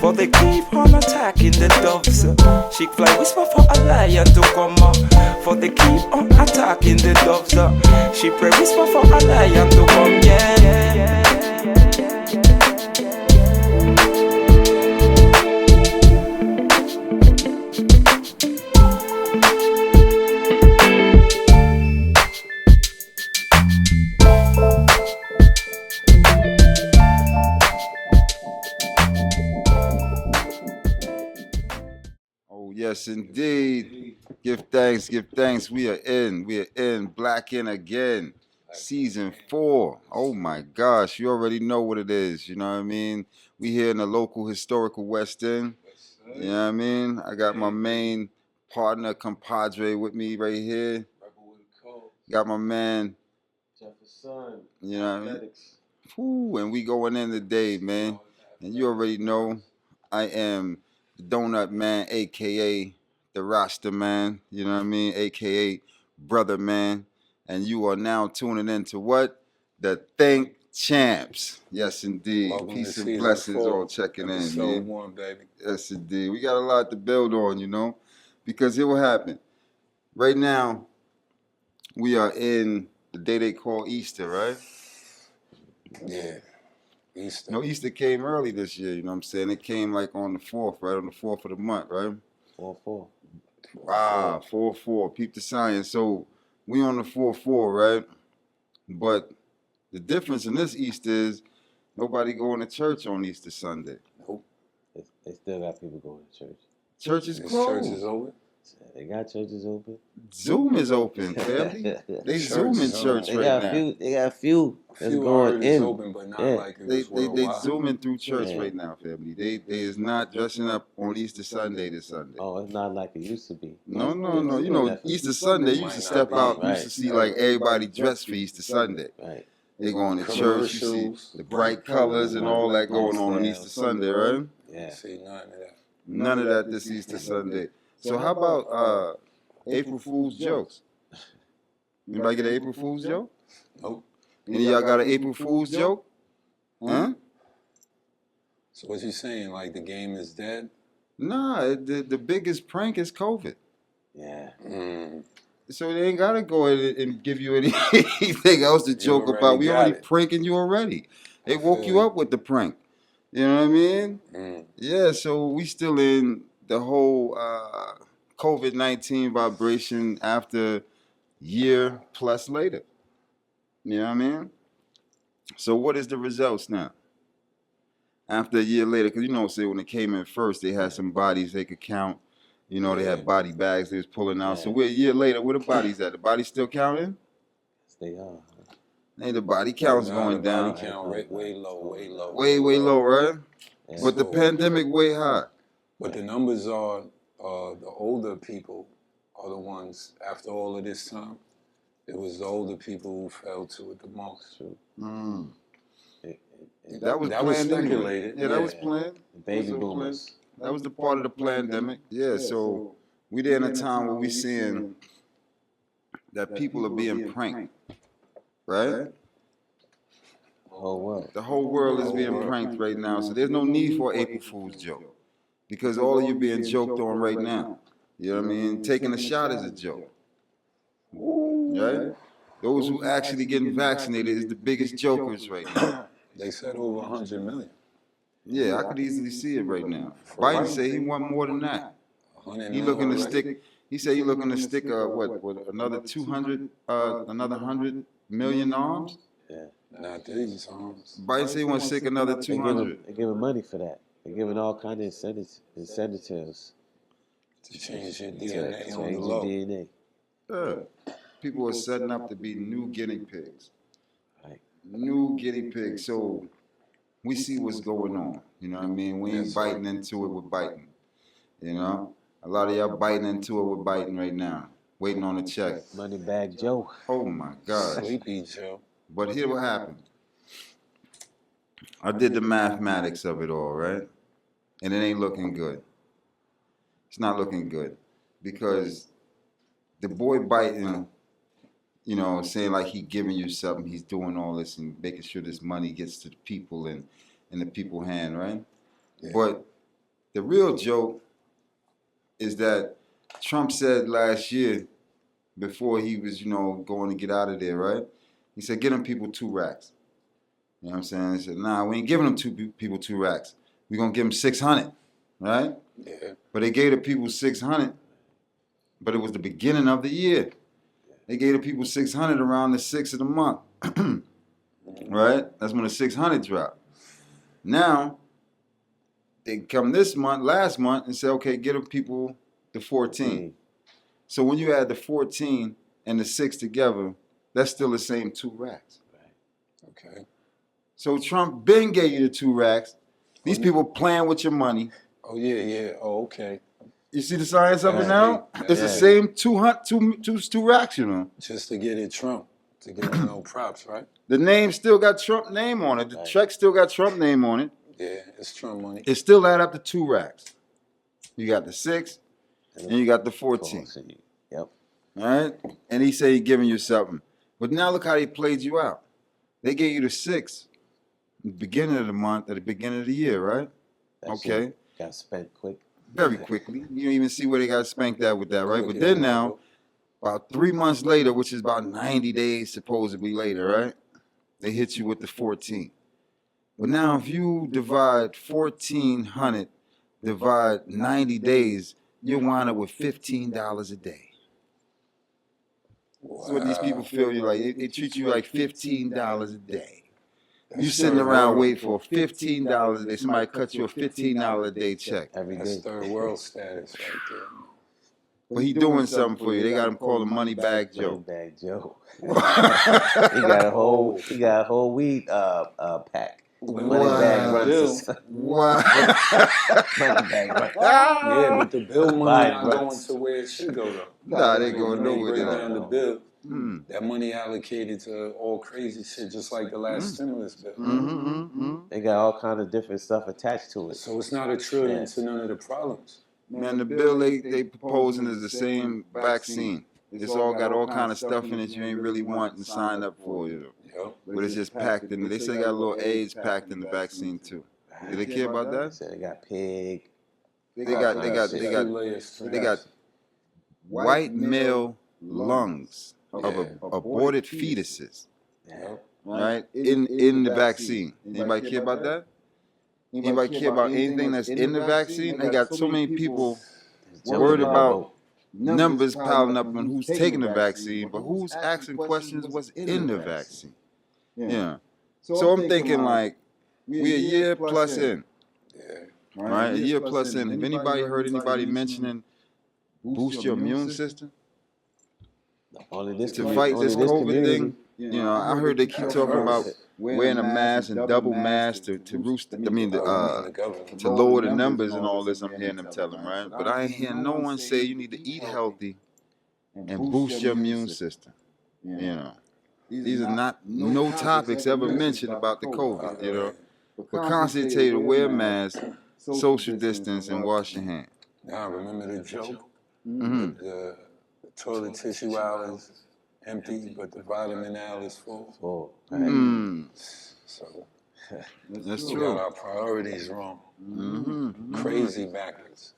For they keep on attacking the doves. She fly whisper for a lion to come up. For they keep on attacking the doves. She pray whisper for a lion to come. Yeah. Yes, indeed. Give thanks, give thanks. We are in. Black in again. Season 4. Oh my gosh, you already know what it is. You know what I mean? We here in the local historical West End. You know what I mean? I got my main partner, compadre with me right here. Got my man. You know what I mean? Whew, and we going in today, man. And you already know I am the Donut Man, a.k.a. the Rasta Man, you know what I mean, a.k.a. Brother Man. And you are now tuning into what? The Think Champs. Yes, indeed. Welcome Peace to and blessings 4, all checking in, episode man. 1, baby. Yes, indeed. We got a lot to build on, you know, because here what happened. Right now, we are in the day they call Easter, right? Yeah. Easter. No, Easter came early this year, you know what I'm saying? It came like on the 4th, right? On the 4th of the month, right? 4-4. Ah, 4-4. Peep the science. So we on the 4-4, right? But the difference in this Easter is nobody going to church on Easter Sunday. Nope. They still got people going to church. Church is This closed. church is open. They got churches open. Zoom is open, family. They Zoom in church They right got now. They got few that's Few going already is in. open, but not Yeah. like it They was worldwide. zooming through church Yeah. right now, family. They is not dressing up on Easter Sunday this Sunday. Oh, it's not like it used to be. No. It's You know, definitely- Easter Sunday, you Might used to not step be. out, you used to Right. see like everybody dressed for Easter Sunday. Right. They going to church, you see Commercials, the bright colors and all that going on Easter Sunday, right? Yeah. See, none of that. None of that this Easter Sunday. So how about April Fool's jokes? Anybody get an April Fool's joke? Nope. Any of y'all got an April Fool's joke? Huh? So what you saying? Like the game is dead? Nah, the biggest prank is COVID. Yeah. So they ain't gotta go ahead and give you anything else to joke already about. We got already it. pranking you already. They woke feel you you. up with the prank. You know what I mean? Yeah, so we still in the whole COVID-19 vibration after year plus later. You know what I mean? So what is the results now? After a year later, because you know, say when it came in first, they had some bodies they could count. You know, they had body bags they was pulling out. So we're a year later, where the bodies at? The bodies still counting? They are. Hey, the body count's Nah, going the body down. count way low. Way low, right? Yeah. But the pandemic way high. But the numbers are the older people are the ones after all of this time. It was the older people who fell to it the most. Mm. That was that was planned anyway. speculated. Yeah, that was planned. The baby That was boomers. That was the part of the pandemic. Yeah, so we there in a time where we seeing that people are being pranked, right? Oh, what? The whole world is being pranked right now, so there's no need for an April Fool's joke because all of you being joked on right now. You know what I mean? Taking a shot is a joke, right? Those who actually getting vaccinated is the biggest jokers right now. They said over 100 million. Yeah, I could easily see it right now. Biden said he want more than that. 100 He million looking to already. stick. He said he looking to stick what another 200, another 100 million arms. Yeah. Not these arms. Biden said he want to stick another 200. They're giving money for that. They're giving all kind of incentives To change your to DNA change on the your low. DNA. Yeah. People are setting up to be new guinea pigs. Right. New guinea pigs. So we see what's going on. You know what I mean? We ain't biting into it with biting. You know? A lot of y'all biting into it with biting right now, waiting on a check. Moneybag Joe. Oh my gosh. Sleepy Joe. But here what happened. I did the mathematics of it all, right? And it ain't looking good. It's not looking good. Because the boy biting, you know, saying like he giving you something, he's doing all this and making sure this money gets to the people and in the people hand, right? Yeah. But the real joke is that Trump said last year, before he was, you know, going to get out of there, right? He said, get them people 2 racks. You know what I'm saying? He said, nah, we ain't giving them people 2 racks. We're going to give them 600, right? Yeah. But they gave the people 600, but it was the beginning of the year. They gave the people 600 around the 6th of the month, right? That's when the 600 dropped. Now, they come this month, last month, and say, okay, get them people the 14. So when you add the 14 and the 6 together, that's still the same 2 racks. Okay. So Trump been gave you the 2 racks. These people playing with your money. Oh, yeah, yeah. Oh, okay. You see the science of it now? It's the Yeah. same 2 racks, you know. Just to get it Trump. To get him no props, right? The name still got Trump name on it. The check still got Trump name on it. Yeah, it's Trump money. It still add up to 2 racks. You got the 6 and you got the 14. Yep. All right? And he said he giving you something. But now look how he played you out. They gave you the 6 at the beginning of the month, at the beginning of the year, right? That Okay. shit got spent quick. Very quickly. You don't even see where they got spanked at with that, right? But then now, about 3 months later, which is about 90 days supposedly later, right? They hit you with the 14. But now if you divide 1,400, divide 90 days, you'll wind up with $15 a day. That's what these people feel you like. They treat you like $15 a day. You sitting around waiting for $15 a day. Somebody cut you a $15 a day check. Every That's day. third world status right there. But he doing something for you. They got him called a money bag Joe. Moneybag Joe. he got a whole weed pack. Moneybag runs. Wow. Moneybag runs. Yeah, but the bill money not Biden going runs. to where it should go, though. Nah, they going When they nowhere. break They down the not. bill, Mm. that money allocated to all crazy shit, just like the last stimulus bill. They got all kind of different stuff attached to it. So it's not $1 trillion to none of the problems. Man, the bill they proposing is the same vaccine. It's all got all kind of stuff in it you ain't really want and sign up for, you know. Yep. But it's just packed in. They say they got a little AIDS packed in the vaccine too. Do they care about that? So they got pig. They got white male lungs of aborted fetuses, Yep. right? In the vaccine. Anybody care about that? Anybody care about anything that's in the vaccine? They got so many people worried about numbers piling up on who's taking the vaccine, but who's asking questions what's in the vaccine. Yeah. So I'm thinking like we a year plus in. Yeah. Right? A year plus in. Have anybody heard anybody mentioning boost your immune system Only this to fight this COVID community. thing? You know, I heard they keep talking about wearing a mask and double mask to lower the numbers and all this. I'm hearing them tell them, right? But I ain't hearing no one say you need to eat healthy and boost your immune system. You know, these are not no topics ever mentioned about the COVID. You know, but constantly tell you to wear a mask, social distance, and wash your hands. Now remember the joke? Mm-hmm. The toilet tissue aisle is empty, but the vitamin aisle is full. Oh, Mm. So That's we true. got our priorities wrong. Mm-hmm. Crazy backwards.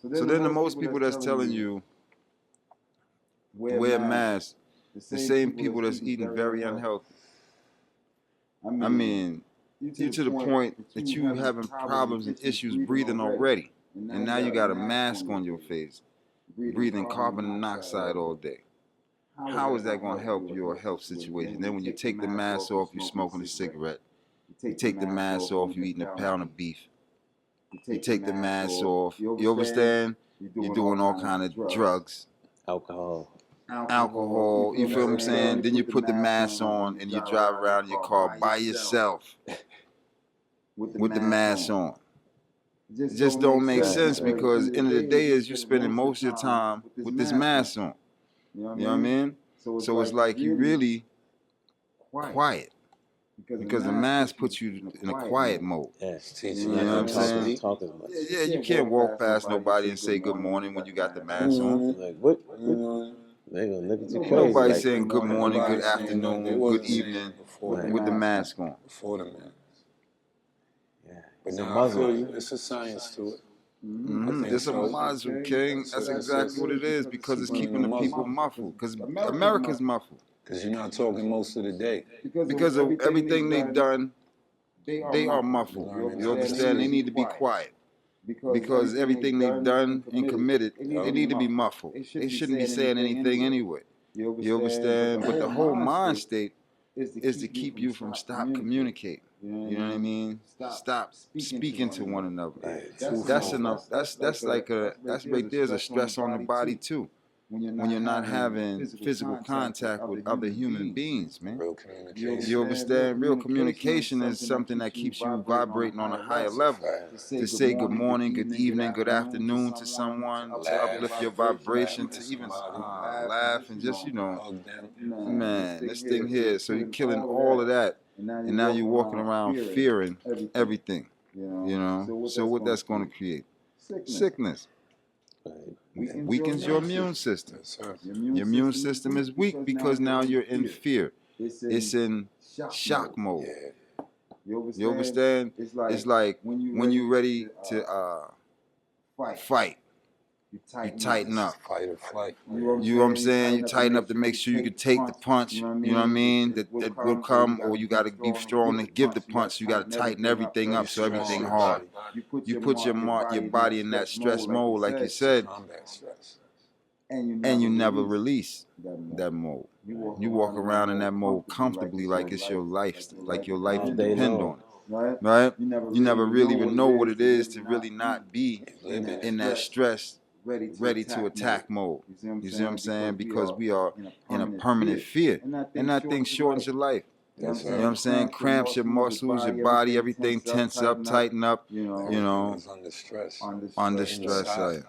So then the most people that's telling you wear a mask, the same people that's eating very unhealthy. I mean, you to the point that you having problems and issues breathing already, and now you got a mask on your face, breathing carbon monoxide all day. How is that going to help your health situation? Then when you take the mask off, you're smoking a cigarette. You take the mask off, you're eating a pound of beef. You take the mask off, you understand? You're doing all kind of drugs, alcohol. alcohol, you feel what I'm saying? Then you put the mask on and you drive around in your car by yourself with the mask on. It just don't make sense Right. because end of the day is you spending most of your time with this mask on. You know what I mean? So it's like you really quiet because the mask puts you in a quiet mode. Yeah. It's teaching You you know what I'm not to saying? speak. Talking much. Yeah, you can't walk past nobody and say good morning when you got the mask on. Like what? You know, They gonna look at you crazy. Nobody's Like, saying good morning, good nobody's saying nothing. They afternoon, good wasn't saying evening it before Right. with the mask on. before the man. yeah, But it's a now I muzzle. feel you. It's a science to it. Mm-hmm. think It's a so. muzzle, King. That's exactly what it is because it's keeping the people muffled. Because America's muffled. Because you're not talking most of the day. Because of everything they've done, they are muffled. You understand? They need to be quiet. Because everything they've done and committed, they need to be muffled. They shouldn't be saying anything anyway. You understand? But the whole mind state is to keep you from stop communicating. You know what I mean? Stop speaking to one another. That's enough. That's like that's right there is a stress on the body too. When you're not having physical contact with other human beings, man. Real communication. You understand? Real communication is something that keeps you vibrating on a higher level. To say good morning, good evening, good afternoon to someone, to uplift your vibration, to even laugh and just, Hug them. man, this thing here. So you're killing all of that. And now you're walking around fearing everything, So what that's going to create? Sickness. Right. Weakens your immune system. Yes, sir. Your immune system is weak because now you're in fear. It's in shock mode. Yeah. You understand? It's like when you're ready to fight, you tighten up. Fight or flight. You know what I'm saying? You tighten up to make sure you can take the punch. You know what I mean? That will come, or you got to be strong to give the punch. You got to tighten everything up so everything hard. You put your body in that stress mode, like you said, Combat stress. and you never release that mode. You walk around in that mode comfortably, like it's your life, like your life All day depend long. on it. Right? You never really even know what it is to really not be in that stress, ready to attack mode. You see what I'm saying? Because we are in a permanent fear. And that thing shortens your life. Yes, You know what I'm saying? Cramps your muscles, your body, everything tense up, tighten up, Everything's under stress. under stress. Inside.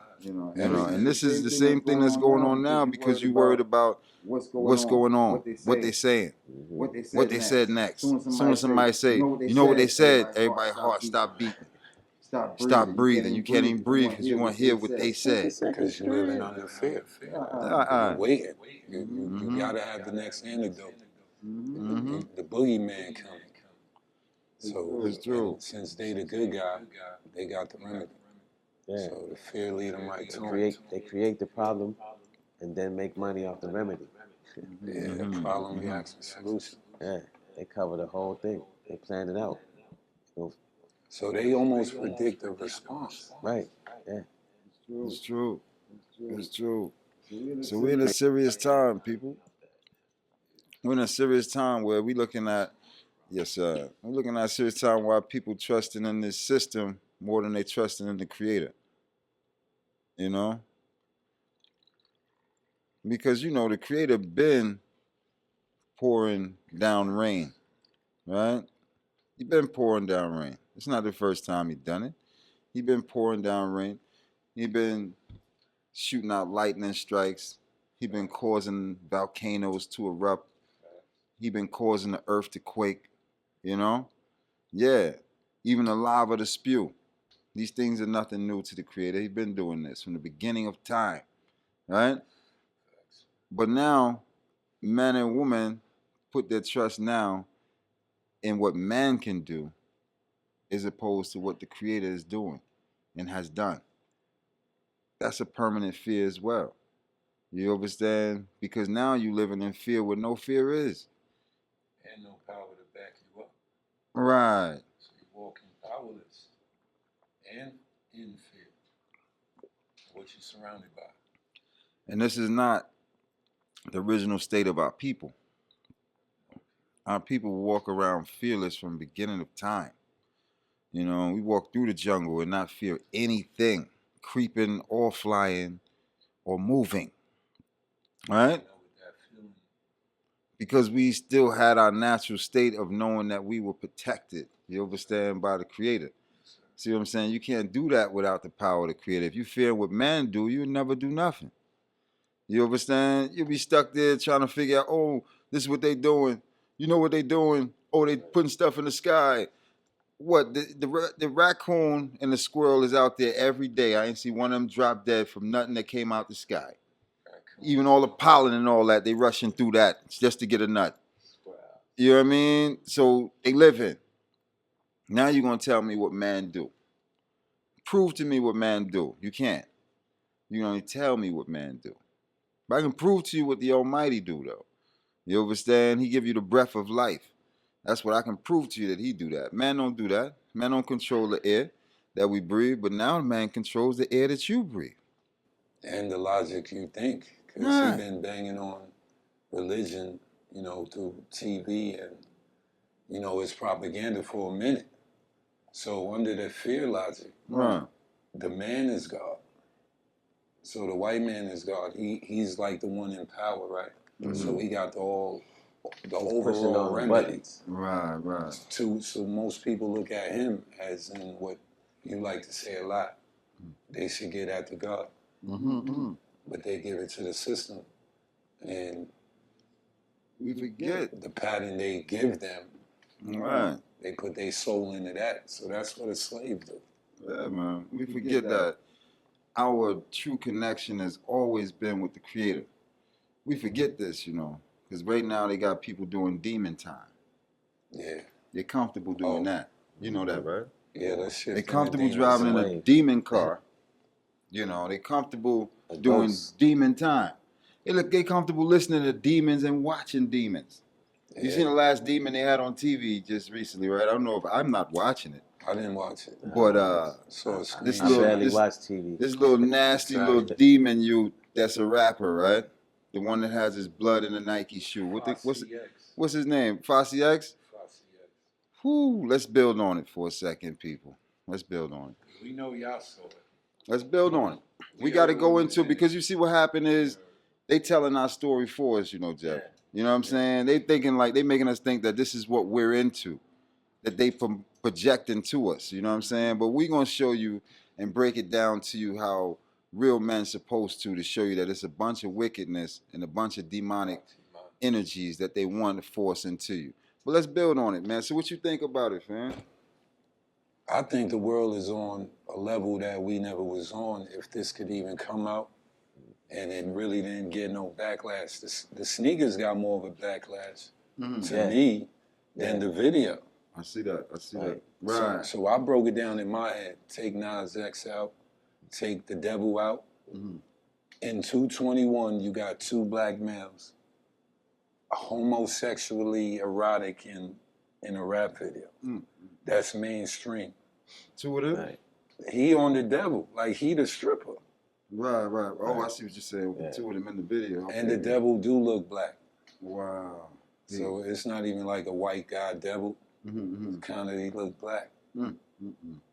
And this is the same thing that's going on now because you worried about what's going on, what they saying, what they said next. As soon as somebody say, you know what they said, everybody's heart stop beating. Stop breathing. You can't even breathe because you want to hear what they said. Because you're living under fear. You're waiting. You gotta have the next antidote. The boogeyman coming. So It's true. since they the good guy, they got the remedy. Yeah. So the fear leader might They create the problem and then make money off the remedy. Yeah, problem, reaction, solution. Yeah. They cover the whole thing. They plan it out. So they almost predict the response. Right. Yeah. It's true. It's true. So we're in a serious time, people. We're in a serious time where we're looking at, yes, sir. We're looking at a serious time where people trusting in this system more than they trusting in the creator. Because the creator been pouring down rain, right? He been pouring down rain. It's not the first time he done it. He been pouring down rain. He been shooting out lightning strikes. He been causing volcanoes to erupt. He been causing the earth to quake. Yeah, even the lava to spew. These things are nothing new to the creator. He's been doing this from the beginning of time, right? But now, man and woman put their trust now in what man can do as opposed to what the creator is doing and has done. That's a permanent fear as well. You understand? Because now you living in fear where no fear is. And no power to back you up. Right. So you're walking powerless and in fear of what you're surrounded by. And this is not the original state of our people. Our people walk around fearless from the beginning of time. We walk through the jungle and not fear anything, creeping or flying or moving. Right? Because we still had our natural state of knowing that we were protected, you understand, by the creator. See what I'm saying? You can't do that without the power of the creator. If you fear what man do, you'll never do nothing. You understand? You'll be stuck there trying to figure out, oh, this is what they doing. You know what they doing? Oh, they putting stuff in the sky. What, the raccoon and the squirrel is out there every day. I ain't see one of them drop dead from nothing that came out the sky. Even all the pollen and all that, they rushing through that just to get a nut. You know what I mean? So they live in. Now you're going to tell me what man do. Prove to me what man do. You can't. You can only tell me what man do. But I can prove to you what the Almighty do, though. You understand? He give you the breath of life. That's what I can prove to you that he do that. Man don't do that. Man don't control the air that we breathe, but now man controls the air that you breathe. And the logic you think, because Right. he's been banging on religion, through TV and, it's propaganda for a minute. So under the fear logic, Right. the man is God. So the white man is God. He's like the one in power, right? Mm-hmm. So he got the overall on remedy. buttons. Right. So most people look at him as in what you like to say a lot. They should get at the God. Mm-hmm. But they give it to the system. And We forget. the pattern they give them, Right. they put their soul into that. So that's what a slave do. Yeah, man. We forget that our true connection has always been with the Creator. We forget this, because right now they got people doing demon time. Yeah. They're comfortable doing that. You know that, right? Yeah, that shit. They're comfortable driving in a demon car. They're comfortable doing demon time. They comfortable listening to demons and watching demons. Yeah. You seen the last demon they had on TV just recently, right? I don't know if I'm not watching it. I didn't watch it. But this I barely watch TV. This little nasty little demon youth that's a rapper, right? The one that has his blood in a Nike shoe. What's his name? Fosse X? Whew, let's build on it for a second, people. Let's build on it. We know y'all saw it. Let's build on it. We got to go into, because you see what happened is they telling our story for us, Jeff. You know what I'm saying? They thinking like they making us think that this is what we're into, that they projecting to us. You know what I'm saying? But we're going to show you and break it down to you how real men supposed to show you that it's a bunch of wickedness and a bunch of demonic energies that they want to force into you. But let's build on it, man. So what you think about it, fam? I think the world is on a level that we never was on, if this could even come out. And it really didn't get no backlash. The sneakers got more of a backlash to me than the video. I see that. Right. Right. So I broke it down in my head. Take Nas X out. Take the devil out. Mm-hmm. In 221, you got two black males homosexually erotic in a rap video. That's mainstream. Two of them? Right. He on the devil. Like, he the stripper. Right. Oh, I see what you're saying. Yeah. Two of them in the video. Okay. And the devil do look black. Wow. So it's not even like a white guy devil. Kind of, he look black.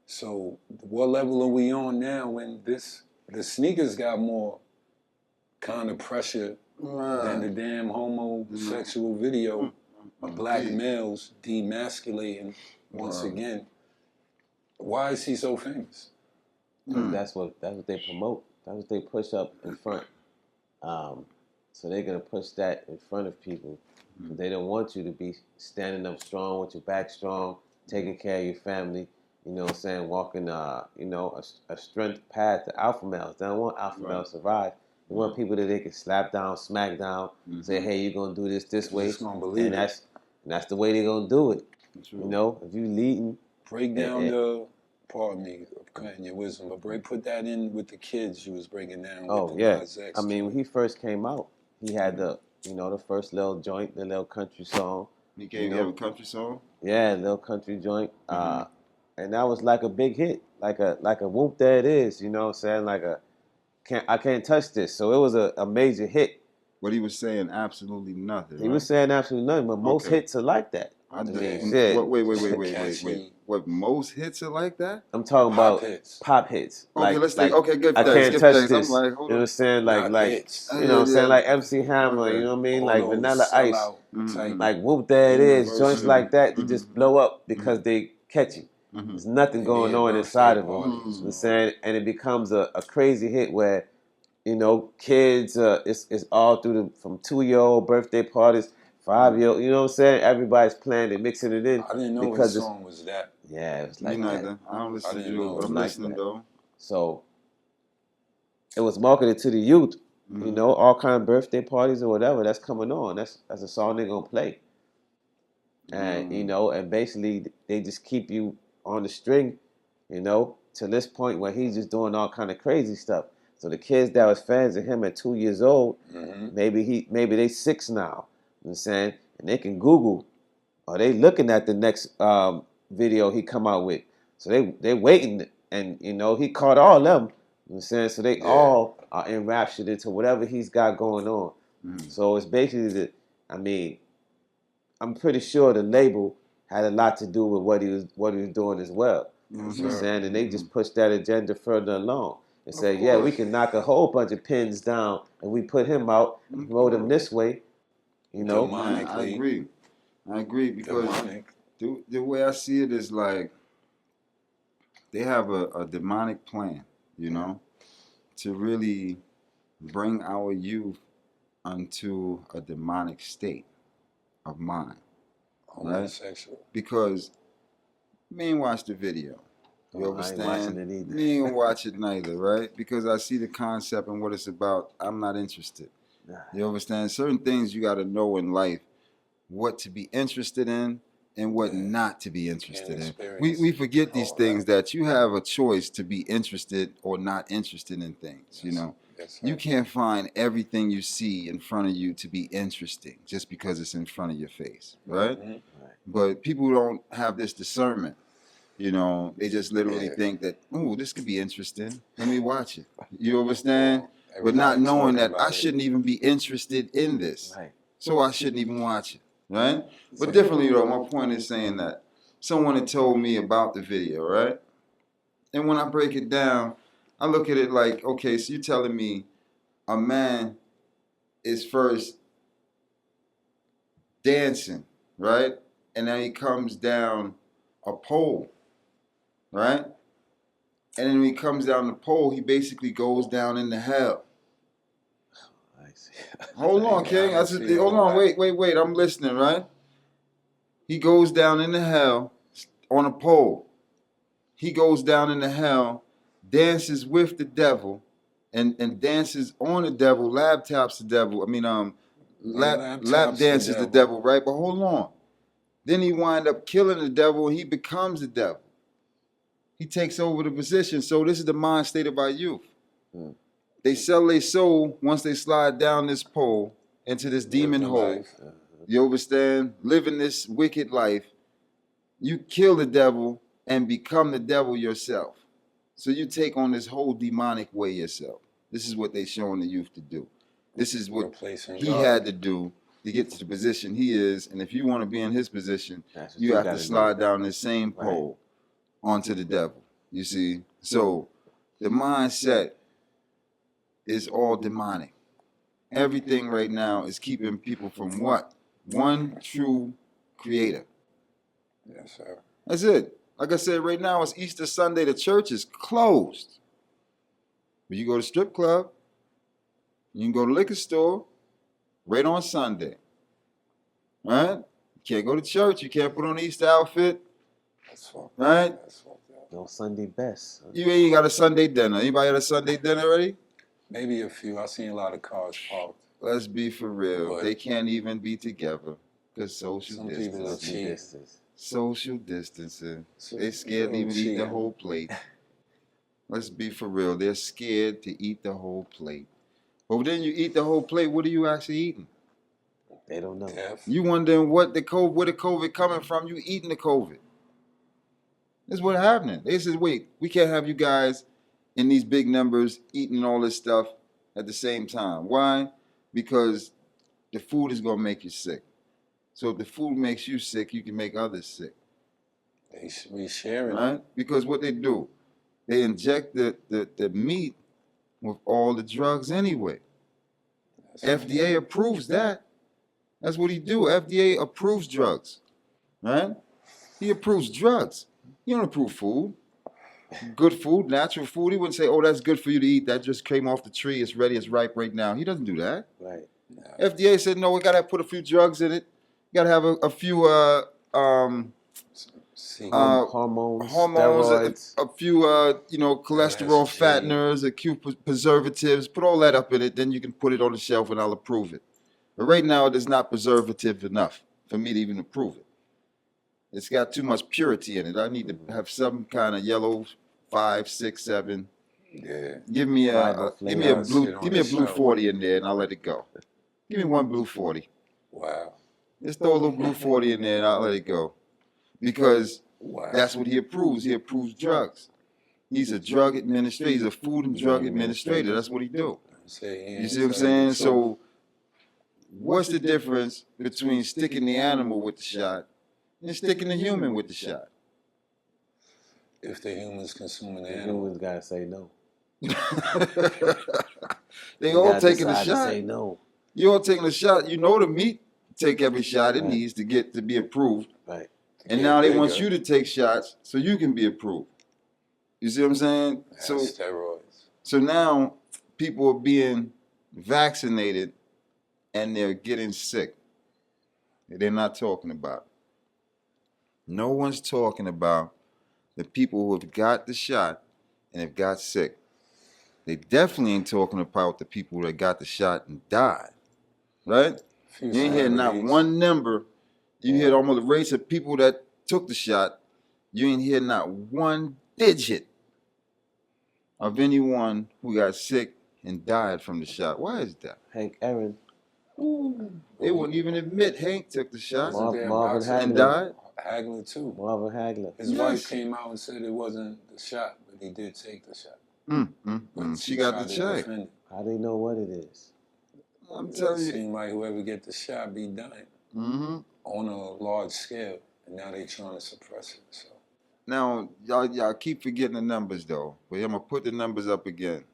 So what level are we on now when the sneakers got more kind of pressure than the damn homosexual video of black males demasculating once again? Why is he so famous? That's what they promote. That's what they push up in front. So they're gonna push that in front of people. They don't want you to be standing up strong with your back strong, taking care of your family. You know what I'm saying? Walking, a strength path to alpha males. They don't want alpha males to survive. They want people that they can slap down, smack down, say, "Hey, you're gonna do this way," and that's the way they're gonna do it. True. If you leading, break down pardon me, cutting your wisdom, but put that in with the kids you was breaking down. Oh with yeah, Nas X I mean when he first came out, he had the first little joint, the little country song. He came out with a country song. Yeah, little country joint. And that was like a big hit, like a whoop there it is, you know what I'm saying? I can't touch this. So it was a major hit. But he was saying absolutely nothing. He was saying absolutely nothing, but most hits are like that. Wait. What, most hits are like that? I'm talking about pop hits. Okay, let's take. Okay, good. I can't touch this. I'm like, hold on. You know what I'm saying? You know what I'm saying? Like MC Hammer. You know what I mean? Like Vanilla Ice. Like whoop there it is. Joints like that, they just blow up because they catchy. There's nothing going Yeah, on birthday inside of him. parties. You know what I'm saying? And it becomes a crazy hit where, kids, it's all through from 2-year-old birthday parties, 5-year-old, you know what I'm saying? Everybody's playing it, mixing it in. I didn't know because his song was that. Yeah, it was Me like that. neither. I don't listen didn't to know it, but I'm like listening that. though. So it was marketed to the youth, all kind of birthday parties or whatever that's coming on. That's a song they're gonna play. And and basically they just keep you on the string, to this point where he's just doing all kind of crazy stuff. So the kids that was fans of him at 2 years old, maybe they 6 now. You know what I'm saying? And they can Google, or they looking at the next video he come out with. So they waiting, and he caught all them. You know what I'm saying? So they all are enraptured into whatever he's got going on. So it's basically I'm pretty sure the label had a lot to do with what he was doing as well. You know what I'm saying? And they just pushed that agenda further along and said, yeah, we can knock a whole bunch of pins down and we put him out and promote him this way. Demonically. I agree because the way I see it is like they have a demonic plan, to really bring our youth unto a demonic state of mind. Homosexual. Because me ain't watch the video. You understand? I ain't watching it either. Me ain't watch it neither, right? Because I see the concept and what it's about. I'm not interested. You understand? Certain things you got to know in life, what to be interested in and what not to be interested in. We forget these things that you have a choice to be interested or not interested in things, Yes, you can't find everything you see in front of you to be interesting just because it's in front of your face, right? But people don't have this discernment. They just literally think that, oh, this could be interesting. Let me watch it. You understand? But not knowing that I shouldn't even be interested in this. So I shouldn't even watch it, right? But differently, though, my point is saying that someone had told me about the video, right? And when I break it down, I look at it like, okay, so you're telling me a man is first dancing, right? And then he comes down a pole, right? And then when he comes down the pole, he basically goes down into hell. Hold on, King. Hold on, wait. I'm listening, right? He goes down into hell on a pole. He goes down into hell, dances with the devil, and dances on the devil, lap taps the devil. Lap dances the devil, right? But hold on. Then he wind up killing the devil, and he becomes the devil. He takes over the position. So this is the mind state of our youth. They sell their soul once they slide down this pole into this demon hole. You understand? Living this wicked life. You kill the devil and become the devil yourself. So you take on this whole demonic way yourself. This is what they showing the youth to do. This is what he had to do to get to the position he is. And if you want to be in his position, you have to slide down this same pole onto the devil. You see? So the mindset is all demonic. Everything right now is keeping people from what? One true creator. Yes, sir. That's it. Like I said, right now it's Easter Sunday. The church is closed. But you go to strip club, you can go to liquor store right on Sunday. Right? You can't go to church. You can't put on the Easter outfit. Right? No Sunday best. You ain't got a Sunday dinner. Anybody got a Sunday dinner already? Maybe a few. I've seen a lot of cars parked. Let's be for real. But they can't even be together because social distancing. Social distancing. They scared to even eat the whole plate. Let's be for real. They're scared to eat the whole plate. But then you eat the whole plate, what are you actually eating? They don't know. You wondering where the COVID coming from? You eating the COVID. This is what happening. They said, wait, we can't have you guys in these big numbers eating all this stuff at the same time. Why? Because the food is going to make you sick. So if the food makes you sick, you can make others sick. We share it. Right? Because what they do, they inject the meat with all the drugs anyway. FDA approves that. That's what he do. FDA approves drugs. Right? He approves drugs. He don't approve food. Good food, natural food. He wouldn't say, "Oh, that's good for you to eat. That just came off the tree. It's ready. It's ripe right now." He doesn't do that. Right. FDA said, "No, we gotta put a few drugs in it. You gotta have a few See, Hormones, hormones, steroids. a few cholesterol has to change. fatteners, a few preservatives. Put all that up in it. Then you can put it on the shelf, and I'll approve it." But right now, it is not preservative enough for me to even approve it. It's got too much purity in it. I need to have some kind of yellow 5, 6, 7. yeah. Give me a flavors. give me a blue 40 in there, and I'll let it go. Give me one blue 40. Wow. Just throw a little blue 40 in there, and I'll let it go. Because Wow. that's what he approves. He approves drugs. He's a drug administrator. He's a food and drug administrator. That's what he do. You see what I'm saying? So what's the difference between sticking the animal with the shot and sticking the human with the shot? If the humans consuming the The animal, humans gotta say no. They You all gotta taking a decide to shot. Say no. You all taking a shot. You know the meat take every shot it needs to get to be approved. Right. And now they want you to take shots so you can be approved. You see what I'm saying? So steroids. so now people are being vaccinated and they're getting sick. They're not talking about it. No one's talking about the people who have got the shot and have got sick. They definitely ain't talking about the people that got the shot and died. Right? You ain't hear not one number. You hear almost the rates of people that took the shot. You ain't hear not one digit of anyone who got sick and died from the shot. Why is that? Hank Aaron. They wouldn't even admit Hank took the shot Marvin and Hagler. died. Hagler too. Marvin Hagler. His Yes. wife came out and said it wasn't the shot, but he did take the shot. But She got the tried to check. defend it. How they know what it is? I'm It telling you. seemed like whoever get the shot be done Mm-hmm. on a large scale, and now they trying to suppress it. So Now, y'all keep forgetting the numbers though, but I'm gonna put the numbers up again.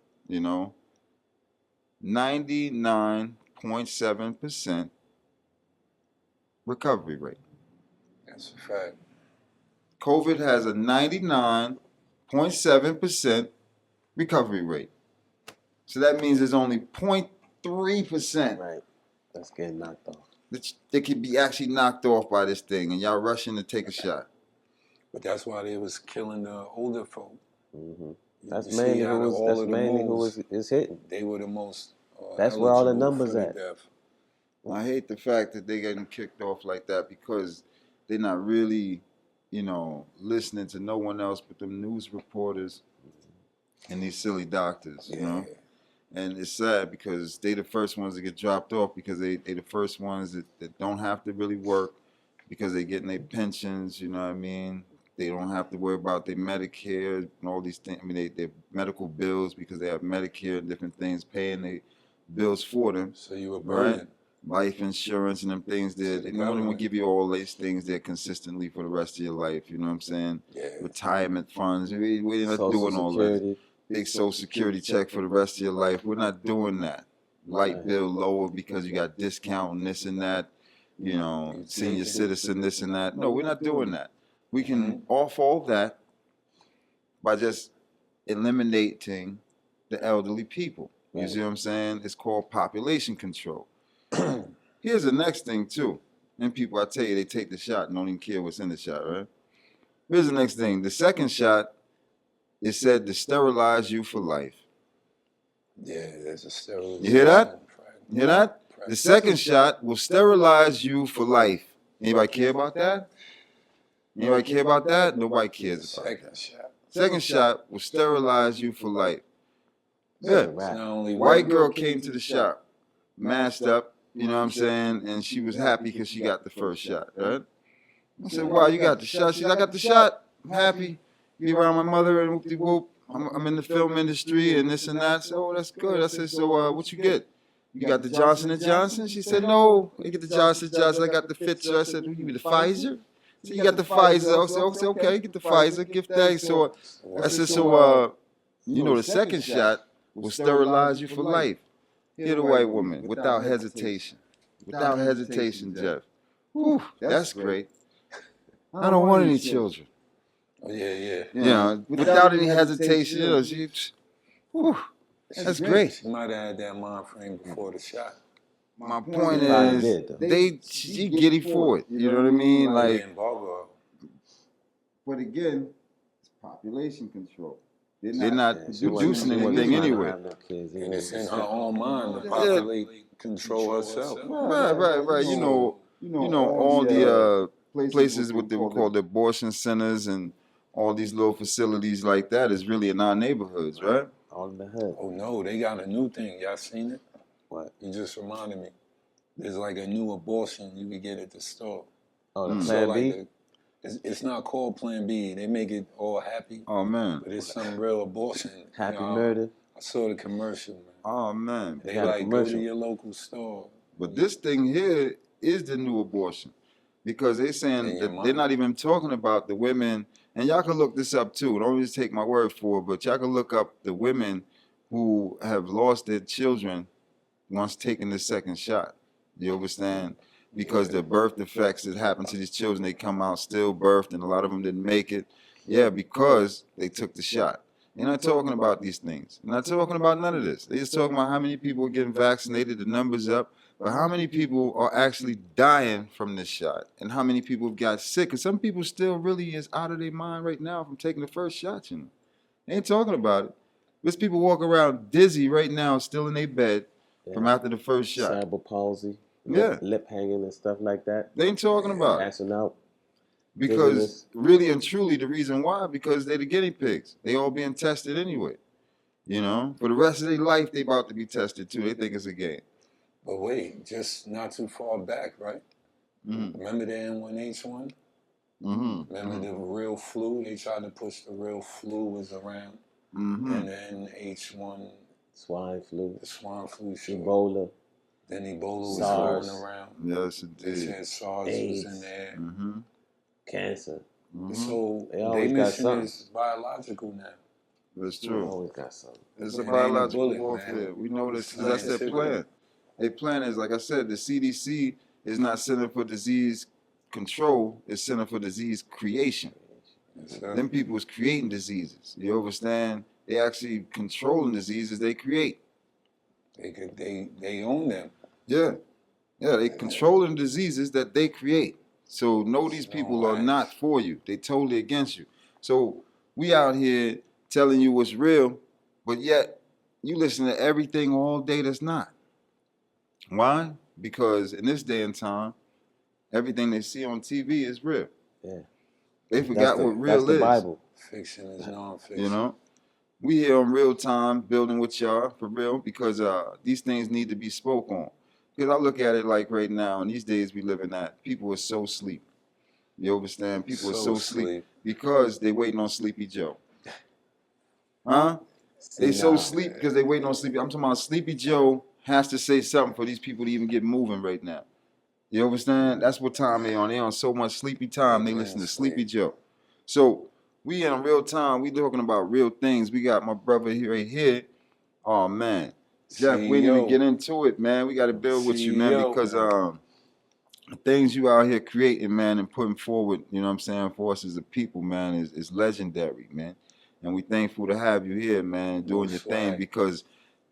99.7% recovery rate. that's a fact. COVID has a 99.7% recovery rate. So that means there's only 0.3% Right. That's getting knocked off. that could be actually knocked off by this thing, and y'all rushing to take a shot. But that's why they was killing the older folk. Mm-hmm. You That's see mainly out who of was. all That's of the mainly who moves, is hitting. They were the most. That's where all the eligible numbers for the at. death. I hate the fact that they getting kicked off like that because they're not really, listening to no one else but them news reporters and these silly doctors, Yeah. And it's sad because they the first ones that get dropped off because they the first ones that don't have to really work because they getting their pensions, you know what I mean? They don't have to worry about their Medicare and all these things. I mean, their medical bills because they have Medicare and different things paying their bills for them. So you were Right. burning. Life insurance and them things there. The They don't want to government. give you all these things there consistently for the rest of your life. You know what I'm saying? Yeah. Retirement funds. We're not Social doing all that. Security. Big Social Security check for the rest of your life. We're not doing that. Light Right. bill lower because you got discount and this and that. Senior citizen, this and that. No, we're not doing that. We can off all that by just eliminating the elderly people. You see what I'm saying? It's called population control. Here's the next thing too. And people, I tell you, they take the shot and don't even care what's in the shot, right? Here's the next thing. The second shot is said to sterilize you for life. Yeah, there's a steroid. You hear that? You hear that? The second shot will sterilize you for life. Anybody care about that? Anybody care about that? Nobody cares about Second that. shot. Second shot will sterilize you for life. Good. It's not only White girl came to the shop, masked up, you know what I'm saying, and she was happy because she got the first shot, right? I said, wow, you got the shot? She said, I got the shot. I'm happy. Be around my mother and whoop-de-whoop. I'm in the film industry and this and that. I said, oh, that's good. I said, so what you get? You got the Johnson & Johnson? She said, no, I get the Johnson & Johnson. I got the Pfizer. I said, you the Pfizer? So you got the Pfizer. I said, okay, get the Pfizer. Give thanks. So I said, so, the second shot will sterilize you for life. Hit a white woman without hesitation. Without hesitation, Jeff. Whew, that's great. I don't want any children. Oh, yeah. You know, without any hesitation. You know, whew, that's great. She might have had that mind frame before the shot. My point She probably is, did, though. she giddy for it. You know what I mean? They Like, involve her. but again, it's population control. They're Yeah, not she wasn't- producing she wasn't anything trying to anyway. have no kids And anyway. it's in her own mind to populate, control herself. Right. You know, all the places what they would call the abortion centers and all these little facilities like that is really in our neighborhoods, right? All in the hood. Oh no, they got a new thing. Y'all seen it? What? You just reminded me. There's like a new abortion you can get at the store. Oh, the So Plan like B? it's not called Plan B. They make it all happy, Oh man. but it's some real abortion. Happy You know, murder. I saw the commercial, man. Oh man. They got a like go commercial. to your local store. But this thing here is the new abortion. Because they're saying In your that they're not even talking about the women, and y'all can look this up too. Don't just take my word for it, but y'all can look up the women who have lost their children once taking the second shot. You understand? Because the birth defects that happen to these children, they come out stillbirthed, and a lot of them didn't make it. Yeah, because they took the shot. They're not talking about these things. They're not talking about none of this. They're just talking about how many people are getting vaccinated, the numbers up, but how many people are actually dying from this shot, and how many people have got sick. And some people still really is out of their mind right now from taking the first shot. You know, they ain't talking about it. There's people walking around dizzy right now, still in their bed from after the first shot. Cerebral palsy. Yeah. Lip hanging and stuff like that. They ain't talking about it. Passing out. Because Dizziness. really and truly, the reason why, because they're the guinea pigs. They all being tested anyway. You know, for the rest of their life, they about to be tested too. They think it's a game. But wait, just not too far back, right? Mm-hmm. Remember the N1H1? Mm-hmm. Remember the real flu? They tried to push the real flu was around. Mm-hmm. And then H1, Swine flu. the swine flu, sure. Ebola. Then Ebola was SARS. going around. Yes, They indeed. said SARS AIDS. was in there. Mm-hmm. Cancer. Mm-hmm. So They they always got mission something. is biological now. That's You true. always got something. It's It a ain't a biological bullet, warfare. man. We know this. It's That's their scientific. plan. Their plan is, like I said, the CDC is not Center for Disease Control. It's Center for Disease Creation. Yes, sir. Them people is creating diseases. You understand? They actually controlling diseases they create. They own them. Yeah. Yeah, they controlling diseases that they create. So no, these people are not for you. They totally against you. So we out here telling you what's real, but yet you listen to everything all day that's not. Why? Because in this day and time, everything they see on TV is real. Yeah. They forgot what real That's the is. Bible. Fiction is non-fiction. You know, we here on Real Time building with y'all for real because these things need to be spoke on. Because I look at it like right now, in these days we living at, people are so sleep. You understand? People are so sleep because they waiting on Sleepy Joe. Huh? They so sleep because they waiting on Sleepy. I'm talking about Sleepy Joe has to say something for these people to even get moving right now. You understand? That's what time they on. They on so much sleepy time. They listen to Sleepy Joe. So we in Real Time. We talking about real things. We got my brother here right here. Oh man, Jeff, we need to get into it, man. We got to build with you, man, because the things you out here creating, man, and putting forward, you know what I'm saying, for us as a people, man, is legendary, man. And we thankful to have you here, man, doing your thing because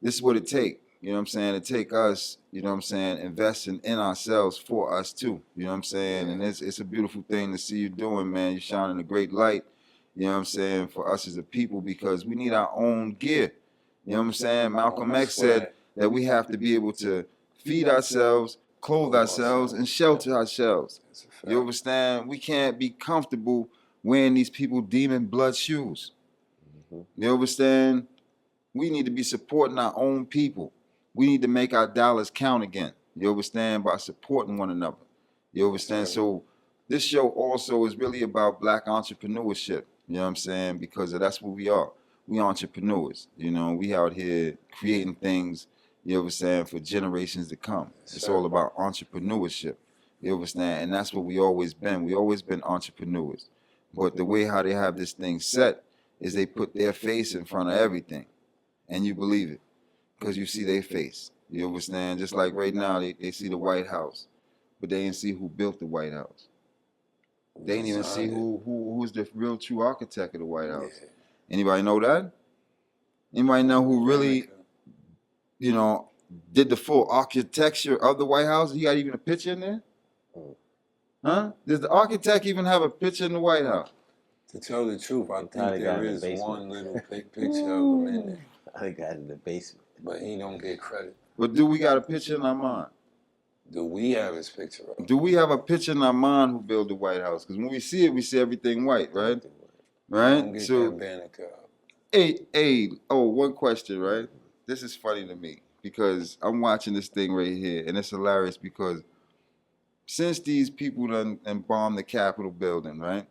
this is what it take. You know what I'm saying? It take us, you know what I'm saying, investing in ourselves for us too. You know what I'm saying? And it's a beautiful thing to see you doing, man. You're shining a great light, you know what I'm saying, for us as a people because we need our own gear. You know what I'm saying? Malcolm X said that we have to be able to feed ourselves, clothe ourselves, and shelter ourselves. You understand? We can't be comfortable wearing these people demon blood shoes. You understand? We need to be supporting our own people. We need to make our dollars count again. You understand? By supporting one another. You understand? So this show also is really about black entrepreneurship. You know what I'm saying? Because that's what we are. We entrepreneurs. You know, we out here creating things, you know what I'm saying, for generations to come. It's all about entrepreneurship. You understand? And that's what we always been. We always been entrepreneurs. But the way how they have this thing set is they put their face in front of everything. And you believe it. Because you see their face. You understand? Just like right now, they see the White House. But they didn't see who built the White House. They didn't even see who's the real true architect of the White House. Yeah. Anybody know that? Anybody know who really, you know, did the full architecture of the White House? You got even a picture in there? Huh? Does the architect even have a picture in the White House? To tell the truth, I think there is one little picture of him in there. I got in the basement. But he don't get credit. But do we got a picture in our mind? Do we have his picture of him? Do we have a picture in our mind who built the White House? Because when we see it, we see everything white, right? Don't Right? get So, that banner up. one question, right? This is funny to me because I'm watching this thing right here, and it's hilarious because since these people done and bombed the Capitol building, right?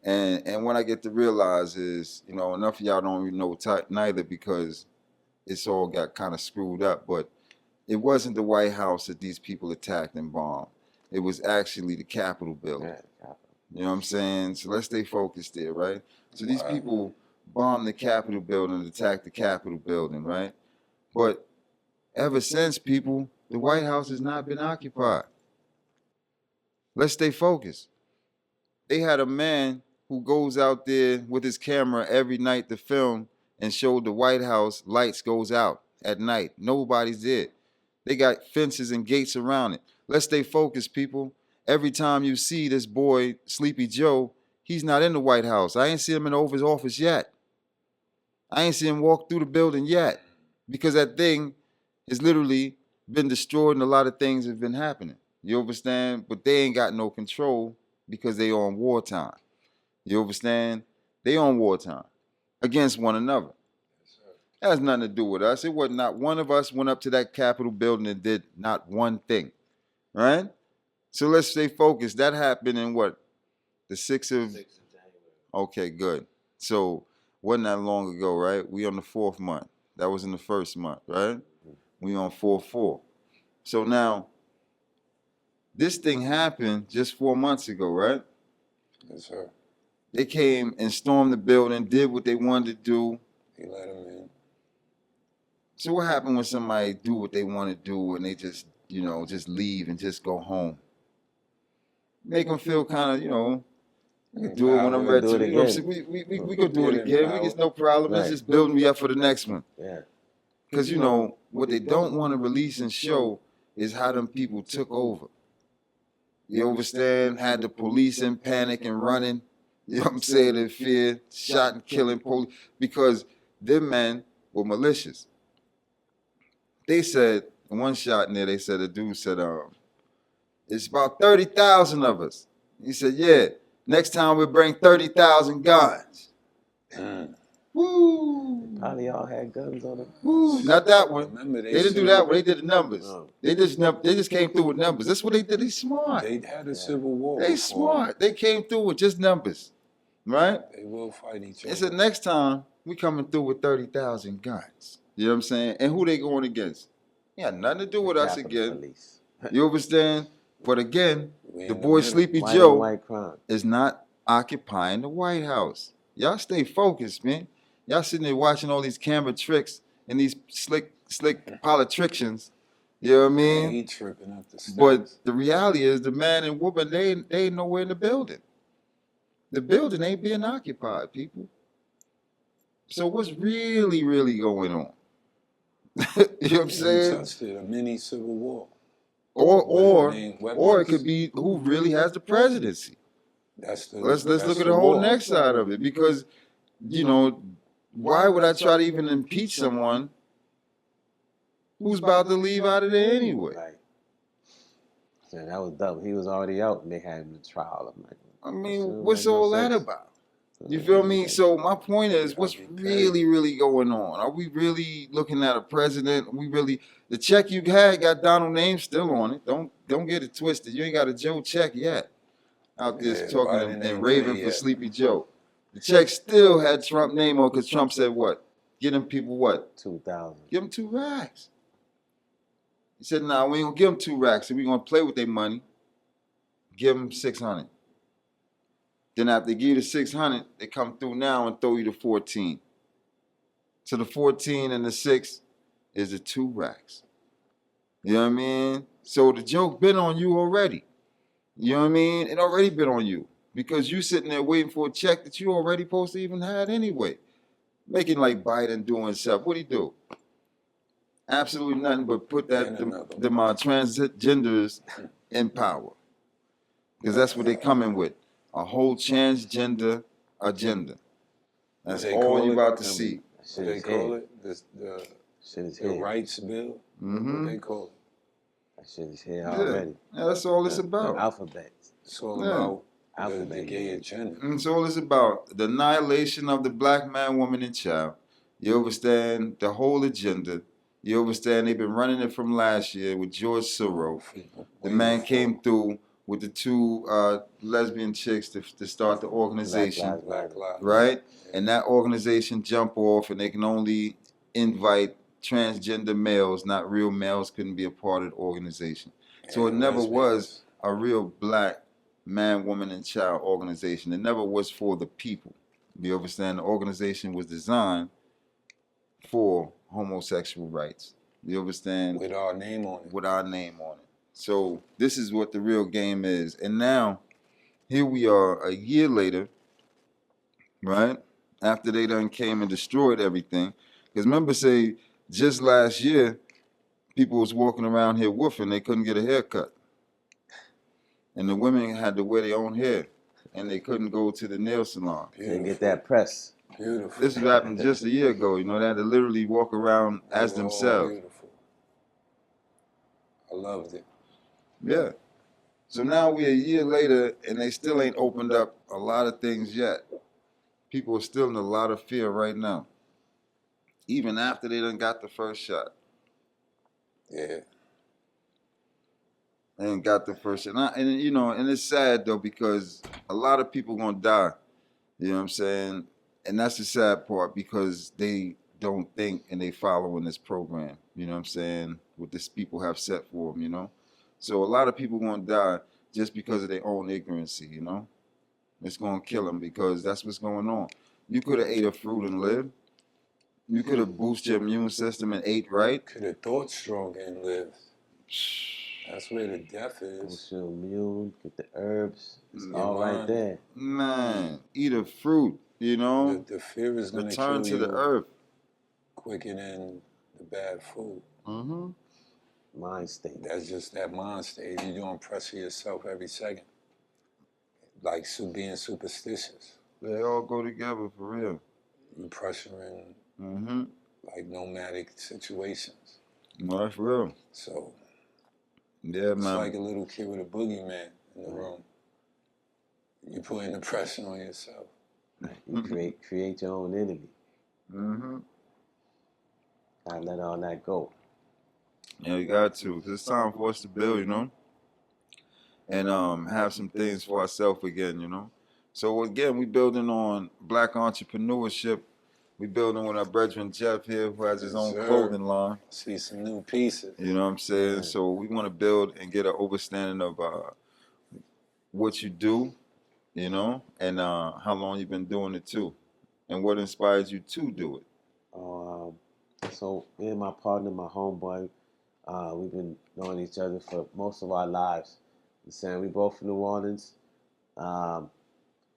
And what I get to realize is, you know, enough of y'all don't even know neither because it's all got kind of screwed up. But it wasn't the White House that these people attacked and bombed. It was actually the Capitol building. Yeah, You know what I'm saying? So let's stay focused there, right? So these people bombed the Capitol building, attacked the Capitol building, right? But ever since, people, the White House has not been occupied. Let's stay focused. They had a man who goes out there with his camera every night to film and show the White House lights goes out at night. Nobody's there. They got fences and gates around it. Let's stay focused, people. Every time you see this boy, Sleepy Joe, he's not in the White House. I ain't seen him in the Oval Office yet. I ain't seen him walk through the building yet because that thing has literally been destroyed and a lot of things have been happening. You understand? But they ain't got no control because they on wartime. You understand? They on wartime against one another. That has nothing to do with us. It was not one of us went up to that Capitol building and did not one thing. Right? So let's stay focused. That happened in what? The 6th of January. Okay, good. So wasn't that long ago, right? We on the 4th month. That was in the 1st month, right? We on 4/4. So now, this thing happened just 4 months ago, right? Yes, sir. They came and stormed the building, did what they wanted to do. He let him in. So what happened when somebody do what they want to do and they just, you know, just leave and just go home? Make them feel kind of, you know, we can do it when I'm ready to. You know, we could do it again. We get no problem. It's just building me up for the next one. Yeah. Because, you know, what they don't want to release and show is how them people took over. You understand? Had the police in panic and running. You know what I'm saying? In fear, shot and killing police. Because them men were malicious. They said, in one shot in there, they said, the dude said, it's about 30,000 of us. He said, yeah, next time we bring 30,000 guns. Woo! Probably all had guns on them. Woo! Not that one. Remember, They didn't do that one. They did the numbers. They just came through with numbers. That's what they did. They smart. They had a civil war. They smart. They came through with just numbers, right? They will fight each They other. said next time we coming through with 30,000 guns. You know what I'm saying? And who they going against? Yeah, nothing to do with us again. Police. You understand? But again, We the in boy middle. Sleepy White Joe on white crime. is not occupying the White House. Y'all stay focused, man. Y'all sitting there watching all these camera tricks and these slick politicians. You know what I mean? He tripping up the steps. But the reality is the man and woman, they ain't nowhere in the building. The building ain't being occupied, people. So what's really, really going on? You know what I'm You saying? touched it, a mini civil war. Or Weapons. it could be who really has the presidency. Let's Let's look at the whole next side of it, because, you know, why would I try to even impeach someone who's about to leave out of there anyway? Right. So that was dumb. He was already out and they had him in trial. I'm like, I mean, what's all that about? You feel me? So my point is, what's really, really going on? Are we really looking at a president? Are we really, the check you had got Donald name still on it. Don't get it twisted. You ain't got a Joe check yet. Out there talking and raving for Sleepy Joe. The check still had Trump name on because Trump said what? Give them people what? 2,000. Give them 2 racks. He said, nah, we ain't gonna give them 2 racks. And we gonna play with their money. Give them 600. Then after they give you the 600, they come through now and throw you the 14. So the 14 and the 6 is the 2 racks. You know what I mean? So the joke been on you already. You know what I mean? It already been on you. because you sitting there waiting for a check that you already supposed to even had anyway. Making like Biden doing stuff. What'd he do? Absolutely nothing but put them transgenders in power. Because that's what they come in with. A whole transgender agenda. That's all you about to see. What they call it? The rights bill? Mm-hmm. What they call it? That shit is here already. Yeah, that's all it's about. Alphabet. It's all about the gay agenda. It's all it's about. The annihilation of the black man, woman, and child. You understand the whole agenda. You understand they've been running it from last year with George Soros. The man came through with the two lesbian chicks to start the organization. Black Lives. Right? And that organization jumped off and they can only invite transgender males, not real males, couldn't be a part of the organization. So it never was a real black man, woman, and child organization. It never was for the people. You understand? The organization was designed for homosexual rights. You understand? With our name on it. With our name on it. So this is what the real game is. And now, here we are a year later, right? After they done came and destroyed everything. Because remember, say, just last year, people was walking around here woofing, they couldn't get a haircut. And the women had to wear their own hair. And they couldn't go to the nail salon. They get that press. Beautiful. This happened just a year ago. You know, they had to literally walk around as themselves. Beautiful. I loved it. Yeah. So now we're a year later, and they still ain't opened up a lot of things yet. People are still in a lot of fear right now. Even after they done got the first shot. Yeah. They ain't got the first shot. And you know, and it's sad, though, because a lot of people gonna die. You know what I'm saying? And that's the sad part, because they don't think and they following this program. You know what I'm saying? What these people have set for them, you know? So a lot of people gonna die just because of their own ignorancy, you know? It's gonna kill them because that's what's going on. You could have ate a fruit and lived. You could have boosted your immune system and ate right. Could have thought stronger and lived. That's where the death is. Boost your immune, get the herbs. It's all right there. Man, eat a fruit, you know? The fear is going to return kill to the earth quicker than the bad food. Mm-hmm. Mind state. That's just that mind state. You're doing pressure yourself every second. Like being superstitious. They all go together for real. You pressuring like nomadic situations. No, that's real. So yeah, it's man. like a little kid with a boogeyman in the room. You're putting the pressure on yourself. You create your own enemy. Mm-hmm. Gotta let all that go. Yeah, you got to. 'Cause it's time for us to build, you know, and have some things for ourselves again, you know. So again, we building on black entrepreneurship. We building with our brethren Jeff here, who has his own clothing line. See some new pieces. You know what I'm saying? Right. So we want to build and get an understanding of what you do, you know, and how long you've been doing it too, and what inspires you to do it. So me and my partner, my homeboy, we've been knowing each other for most of our lives. You saying we both from New Orleans.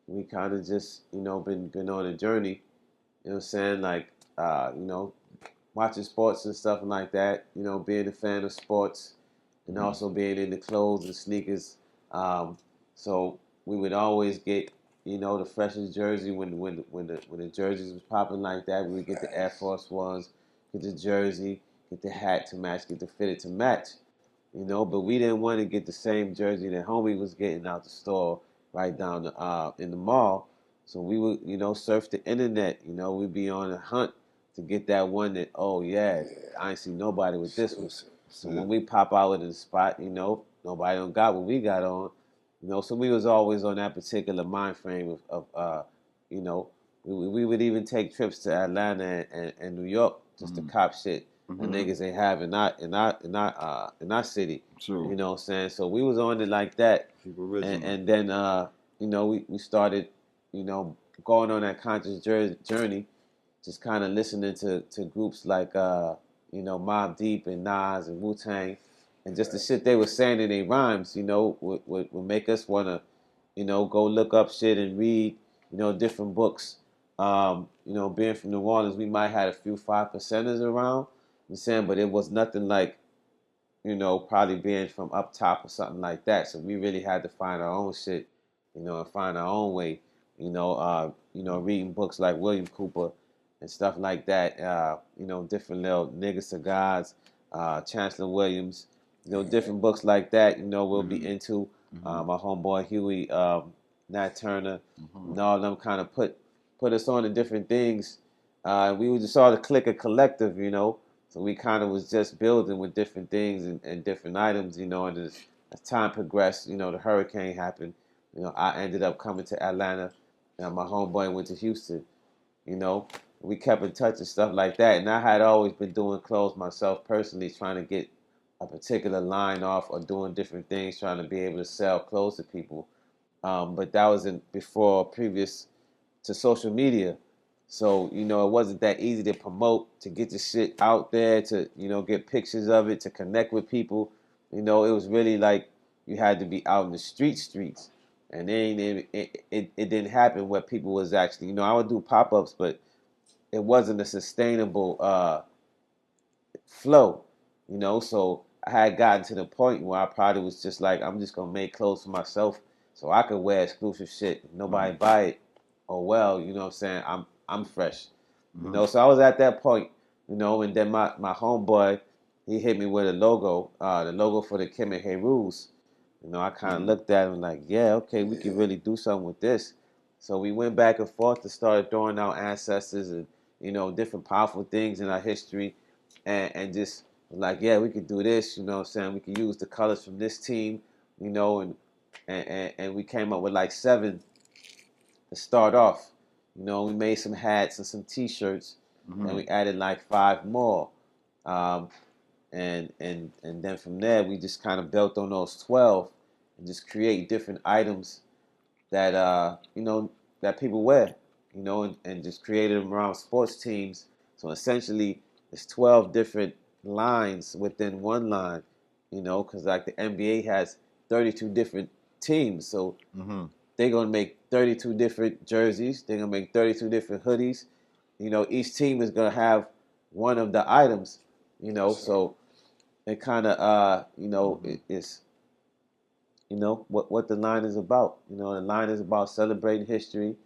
We kind of just, you know, been on a journey. You know what I'm saying? Like, you know, watching sports and stuff like that. You know, being a fan of sports, and also being into clothes and sneakers. So we would always get, you know, the freshest jersey when the jerseys was popping like that. We would get the Air Force Ones, get the jersey, get the hat to match, get the fitted to match. You know, but we didn't want to get the same jersey that homie was getting out the store right down in the mall. So we would, you know, surf the internet. You know, we'd be on a hunt to get that one that, oh yeah, I ain't see nobody with this one. So when we pop out in the spot, you know, nobody don't got what we got on. You know, so we was always on that particular mind frame of you know, we would even take trips to Atlanta and New York just to cop shit the niggas ain't have in our city. True. You know what I'm saying? So we was on it like that. And then you know, we started, you know, going on that conscious journey, just kind of listening to groups like you know, Mobb Deep and Nas and Wu-Tang, and just the shit they were saying in their rhymes, you know, would make us want to, go look up shit and read, different books. Being from New Orleans, we might have a few 5%ers around. I'm saying, but it was nothing like, probably being from up top or something like that. So we really had to find our own shit, and find our own way. Reading books like William Cooper and stuff like that. Different little nigga cigars, Chancellor Williams, different books like that. We'll be into. My homeboy Huey, Nat Turner, and all of them kind of put us on to different things. We were just all a clique, a collective, So we kind of was just building with different things and different items, and as time progressed, the hurricane happened. I ended up coming to Atlanta, and my homeboy went to Houston. We kept in touch and stuff like that. And I had always been doing clothes myself personally, trying to get a particular line off or doing different things, trying to be able to sell clothes to people. But that was before, previous to social media. So, it wasn't that easy to promote, to get the shit out there, to, get pictures of it, to connect with people. It was really like you had to be out in the streets. And then it didn't happen where people was actually, I would do pop-ups, but it wasn't a sustainable flow, So I had gotten to the point where I probably was just like, I'm just gonna make clothes for myself so I could wear exclusive shit. Nobody buy it. Oh well, you know what I'm saying? I'm fresh. So I was at that point, and then my homeboy, he hit me with the logo for the Kim and Hey Rules. I kind of looked at him like, yeah, okay, we can really do something with this. So we went back and forth to start throwing out ancestors and, different powerful things in our history and just like, yeah, we could do this, you know what I'm saying? We could use the colors from this team, and we came up with like 7 to start off. We made some hats and some T-shirts, and we added like 5 more. And then from there, we just kind of built on those 12 and just create different items that, that people wear, and just created them around sports teams. So essentially, it's 12 different lines within one line, because like the NBA has 32 different teams. So they're going to make 32 different jerseys. They're going to make 32 different hoodies. Each team is going to have one of the items, so it kind of, it's, what the line is about. The line is about celebrating history.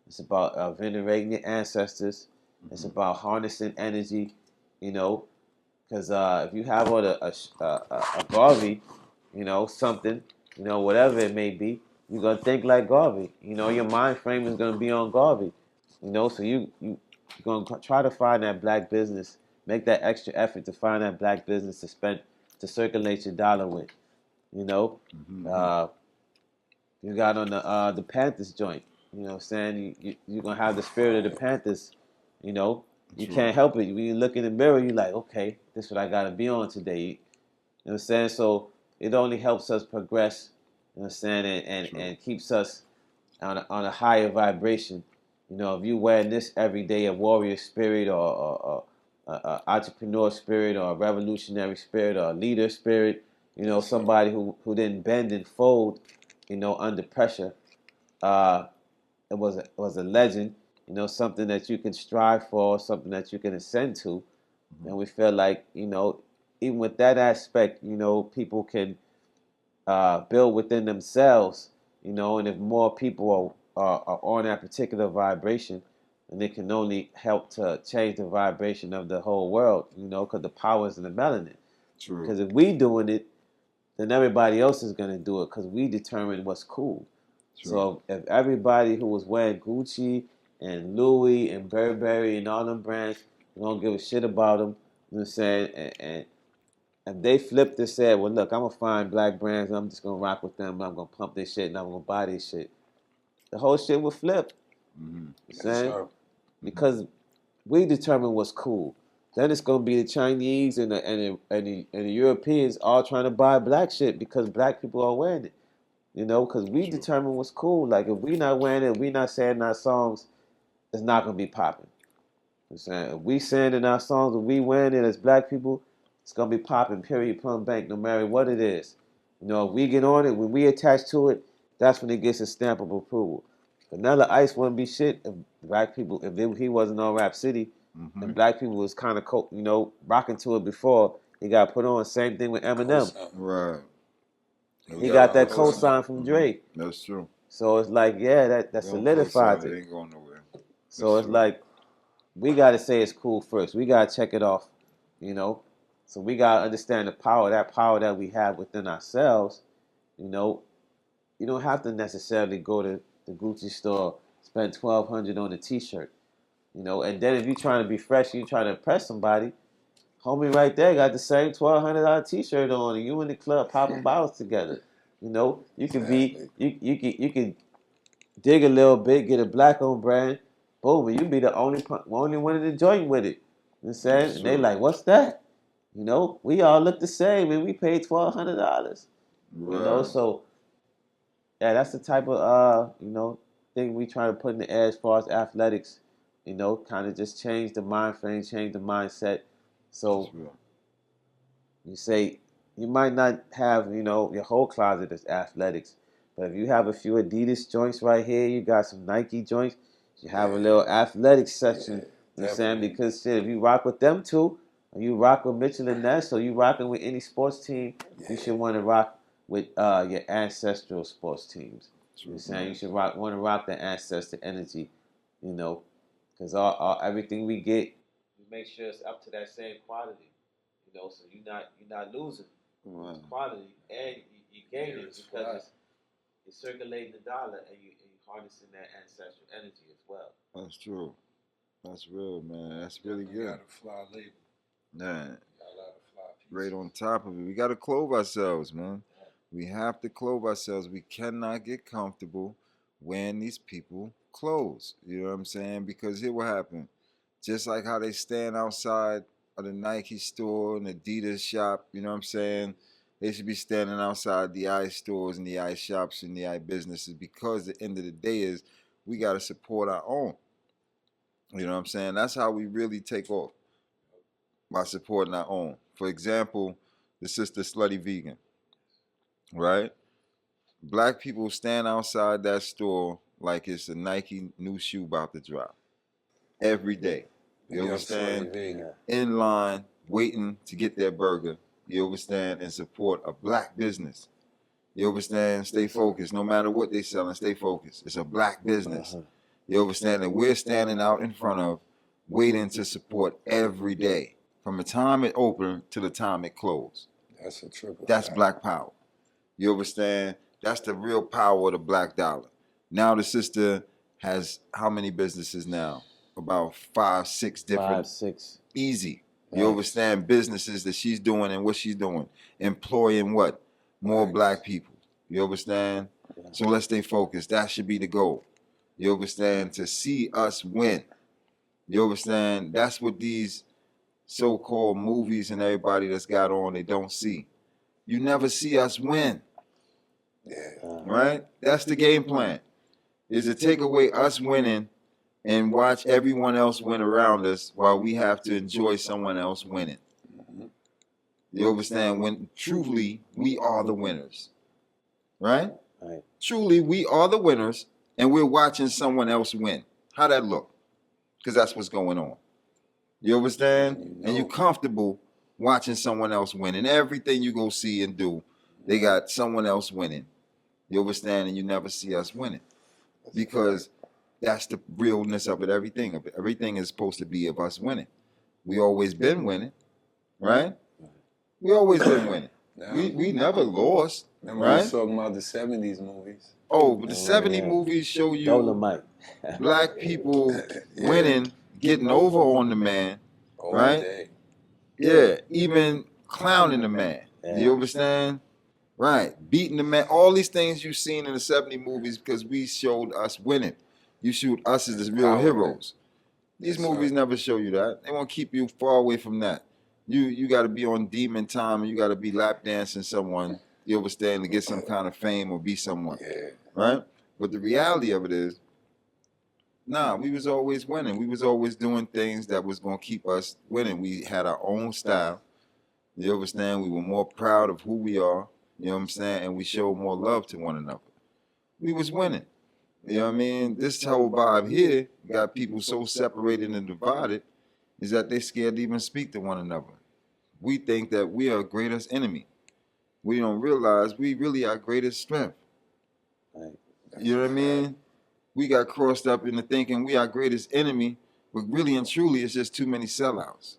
It's about venerating your ancestors. It's about harnessing energy, because if you have on a Garvey, something, whatever it may be, you're going to think like Garvey. Your mind frame is going to be on Garvey. So you're going to try to find that black business, make that extra effort to find that black business to circulate your dollar with. You got on the Panthers joint. You know what I'm saying? You're going to have the spirit of the Panthers. You can't help it. When you look in the mirror, you're like, okay, this is what I got to be on today. You know what I'm saying? So it only helps us progress, you know what I'm saying, and keeps us on a higher vibration. If you wearing this every day, a warrior spirit or a entrepreneur spirit or a revolutionary spirit or a leader spirit, somebody who didn't bend and fold, under pressure. It was a legend, something that you can strive for, something that you can ascend to. And we feel like, even with that aspect, people can build within themselves, and if more people are on that particular vibration, and it can only help to change the vibration of the whole world, because the power is in the melanin. True. Because if we doing it, then everybody else is going to do it because we determine what's cool. True. So if everybody who was wearing Gucci and Louis and Burberry and all them brands don't give a shit about them, you know what I'm saying? And they flipped and said, well, look, I'm going to find black brands and I'm just going to rock with them. I'm going to pump this shit and I'm going to buy this shit. The whole shit would flip. You know what I'm saying? Because we determine what's cool. Then it's gonna be the Chinese and the Europeans all trying to buy black shit because black people are wearing it. Because we determine what's cool. Like if we not wearing it, we not saying our songs, it's not gonna be popping. You know what I'm saying? If we saying in our songs, if we wearing it as black people, it's gonna be popping. Period. Plum bank. No matter what it is. If we get on it, when we attach to it, That's when it gets a stamp of approval. Vanilla Ice wouldn't be shit if black people, he wasn't on Rap City, and black people was kind of, rocking to it before he got put on. Same thing with Eminem. Right. He got that co-sign. cosign from Drake. That's true. So it's like, yeah, that They don't solidifies co-sign, it. It ain't going nowhere. So it's like, we got to say it's cool first. We got to check it off, you know. So we got to understand the power that we have within ourselves. You know, you don't have to necessarily go to the Gucci store, spend $1,200 on a T-shirt, you know. And then if you're trying to be fresh, you trying to impress somebody, homie right there got the same $1,200 T-shirt on, and you in the club popping bottles together. You know, you can be you can dig a little bit, get a black-owned brand, boom, and you be the only one in the joint with it. You know what I'm saying? And they like, what's that? You know, we all look the same, and we paid $1,200. Right. You know, so yeah, that's the type of thing we try to put in the air as far as athletics. You know, kind of just change the mind frame, change the mindset. So you say you might not have your whole closet is athletics, but if you have a few Adidas joints right here, you got some Nike joints, you have a little athletic section. You know what I'm saying? Because shit, if you rock with them two, or you rock with Mitchell and Ness, or you rocking with any sports team, you should want to rock with your ancestral sports teams. You know what I'm saying? You should want to rock the ancestor energy, because all everything we get, we make sure it's up to that same quality. So you're not losing quality, and you gain it because you're circulating the dollar and you harnessing that ancestral energy as well. That's true. That's real, man. That's really good. Got a fly label. Man, Got a lot of fly pieces. right on top of it. We got to clothe ourselves, man. We have to clothe ourselves. We cannot get comfortable wearing these people clothes. You know what I'm saying? Because here what happened. Just like how they stand outside of the Nike store and Adidas shop, you know what I'm saying? They should be standing outside the eye stores and the eye shops and the eye businesses, because the end of the day is we got to support our own. You know what I'm saying? That's how we really take off, by supporting our own. For example, the sister Slutty Vegan, right? Black people stand outside that store like it's a Nike new shoe about to drop every day. You understand? In line, waiting to get their burger. You understand? And support a black business. You understand? Stay focused. No matter what they selling, stay focused. It's a black business. You understand? And we're standing out in front of, waiting to support every day, from the time it opened to the time it closed. That's a triple. That's black power. You understand? That's the real power of the black dollar. Now the sister has how many businesses now? About 5, 6 different. 5, 6. Easy. You understand? Businesses that she's doing and what she's doing. Employing what? More black people. You understand? Yeah. So let's stay focused. That should be the goal. You understand? To see us win. You understand? That's what these so-called movies and everybody that's got on, they don't see. You never see us win. Right? That's the game plan. Is to take away us winning and watch everyone else win around us while we have to enjoy someone else winning. You understand? When truly we are the winners. Right? Truly we are the winners, and we're watching someone else win. How that look? Because that's what's going on. You understand? And you're comfortable watching someone else win. And everything you go see and do, they got someone else winning. You understand? And you never see us winning. Because that's the realness of it. Everything is supposed to be of us winning. We always been winning, right? We always been winning. We never lost, Remember right? we was talking about the 70s movies. Oh, but the 70s movies show you Dolomite. black people winning, getting over on the man, right? Yeah, even clowning the man. You understand? Right, beating the man. All these things you've seen in the 70s movies, because we showed us winning. You shoot us as the real heroes. These movies never show you that. They want to keep you far away from that. You got to be on demon time, and you got to be lap dancing someone, you understand, to get some kind of fame or be someone, right? But the reality of it is, we was always winning. We was always doing things that was going to keep us winning. We had our own style. You understand? We were more proud of who we are, you know what I'm saying? And we showed more love to one another. we was winning. You know what I mean? This whole vibe here got people so separated and divided is that they scared to even speak to one another. We think that we are our greatest enemy. We don't realize we really our greatest strength. Right. You know what I mean? We got crossed up into thinking we our greatest enemy, but really and truly it's just too many sellouts.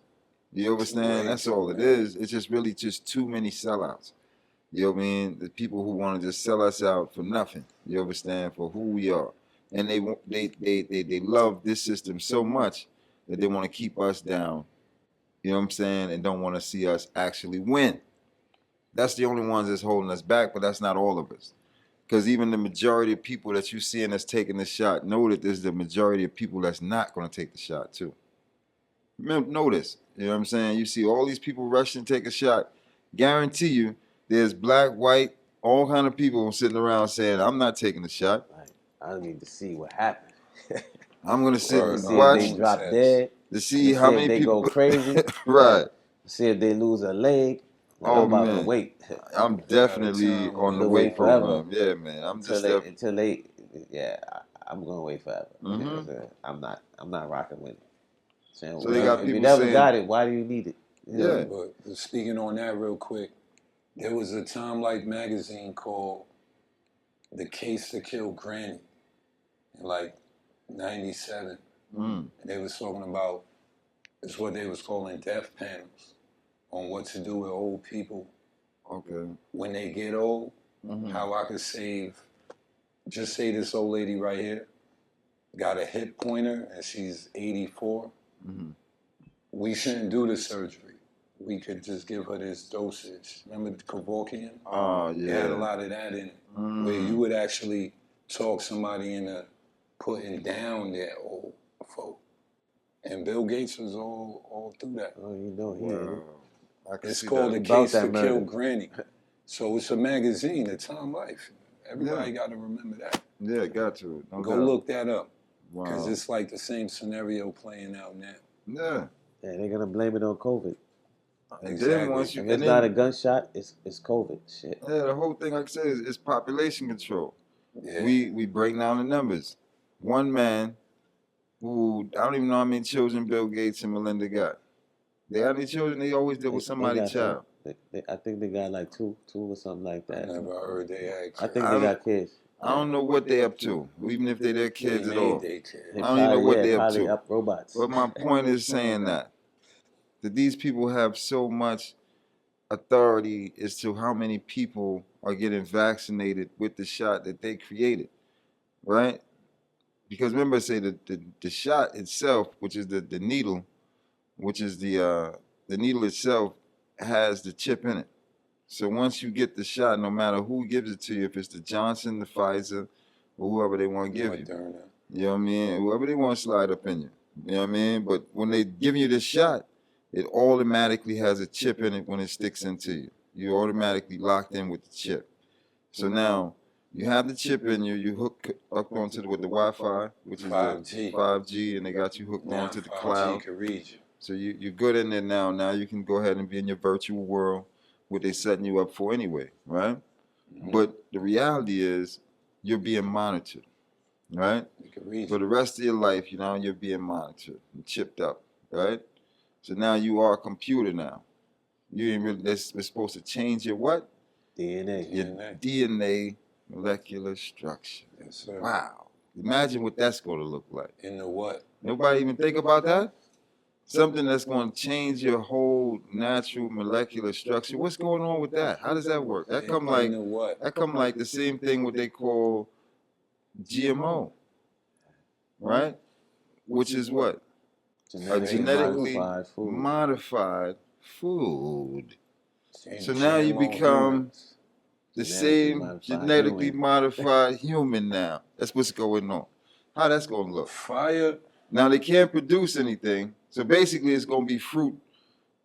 You understand? That's all it is. It's just really just too many sellouts. You know what I mean? The people who want to just sell us out for nothing. You understand? For who we are. And they love this system so much that they want to keep us down. You know what I'm saying? And don't want to see us actually win. That's the only ones that's holding us back, but that's not all of us. Because even the majority of people that you see that's taking the shot know that there's the majority of people that's not going to take the shot too. Remember, notice, you know what I'm saying? You see all these people rushing to take a shot. Guarantee you, there's black, white, all kind of people sitting around saying, I'm not taking the shot. Right. I need to see what happened. I'm going to sit and See watch if they drop dead. to see how many if they people go crazy. right. See if they lose a leg. Like, Oh, I'm about man. to wait. I'm definitely on the wait program. Yeah, man. I'm until they I'm gonna wait forever. Mhm. I'm not rocking with it. Saying, So they got if people you never saying- got it, why do you need it? You know? Yeah. But speaking on that real quick, there was a Time Life magazine called The Case to Kill Granny in like 97. Mm. And they was talking about, it's what they was calling death panels on what to do with old people Okay. when they get old, Mhm. how I could save, just say this old lady right here got a hip pointer and she's 84. Mhm. We shouldn't do the surgery. We could just give her this dosage. Remember the Kevorkian? Oh, It had a yeah. lot of that in it, Mm. where you would actually talk somebody into putting down their old folk. And Bill Gates was all through that. Oh, you know, Wow. I can It's see called that. The Case to About that Kill murder. Granny. So it's a magazine, The Time Life. Everybody Yeah. got to remember that. Yeah, got to. No Go doubt. look that up, because Wow. it's like the same scenario playing out now. Yeah. Yeah, they're gonna blame it on COVID. And then once you If and it's then, not a gunshot, it's COVID. Shit. yeah, the whole thing, like I said, is population control. Yeah. We break down the numbers. One man who I don't even know how many children Bill Gates and Melinda got. They got any children? They always deal with They somebody's got some. child. I think they got like two or something like I that. never heard they had I think I they don't- got kids. I don't know what they up to, even if they're their kids at all. They kids. They I don't even know what they up probably to. up robots. But my point is saying that these people have so much authority as to how many people are getting vaccinated with the shot that they created, right? Because remember, I say the shot itself, which is the needle, which is the needle itself, has the chip in it. So once you get the shot, no matter who gives it to you, if it's the Johnson, the Pfizer, or whoever they want to give you, Moderna. you know what I mean? Whoever they want to slide up in you, you know what I mean? But when they give you the shot, it automatically has a chip in it when it sticks into you. You're automatically locked in with the chip. So now you have the chip in you. You hook up onto with the Wi-Fi, which is 5G. the 5G, and they got you hooked Now onto the 5G cloud. can read you. So you're good in there now. Now you can go ahead and be in your virtual world, what they setting you up for anyway, right? But the reality is you're being monitored, right? It can read For you. the rest of your life, you know, you're being monitored and chipped up, right? So now you are a computer now. You ain't really, we're supposed to change your what? DNA. Your DNA molecular structure. Yes, sir. Wow. Imagine what that's going to look like. In the what? Nobody even think about that? Something that's going to change your whole natural molecular structure. What's going on with that? How does that work? That come like In the what? the same thing what they call GMO, right? Which is what? A genetically modified food. So now you become the same genetically modified human now. That's what's going on. How that's going to look? Fire. Now they can't produce anything. So basically it's going to be fruit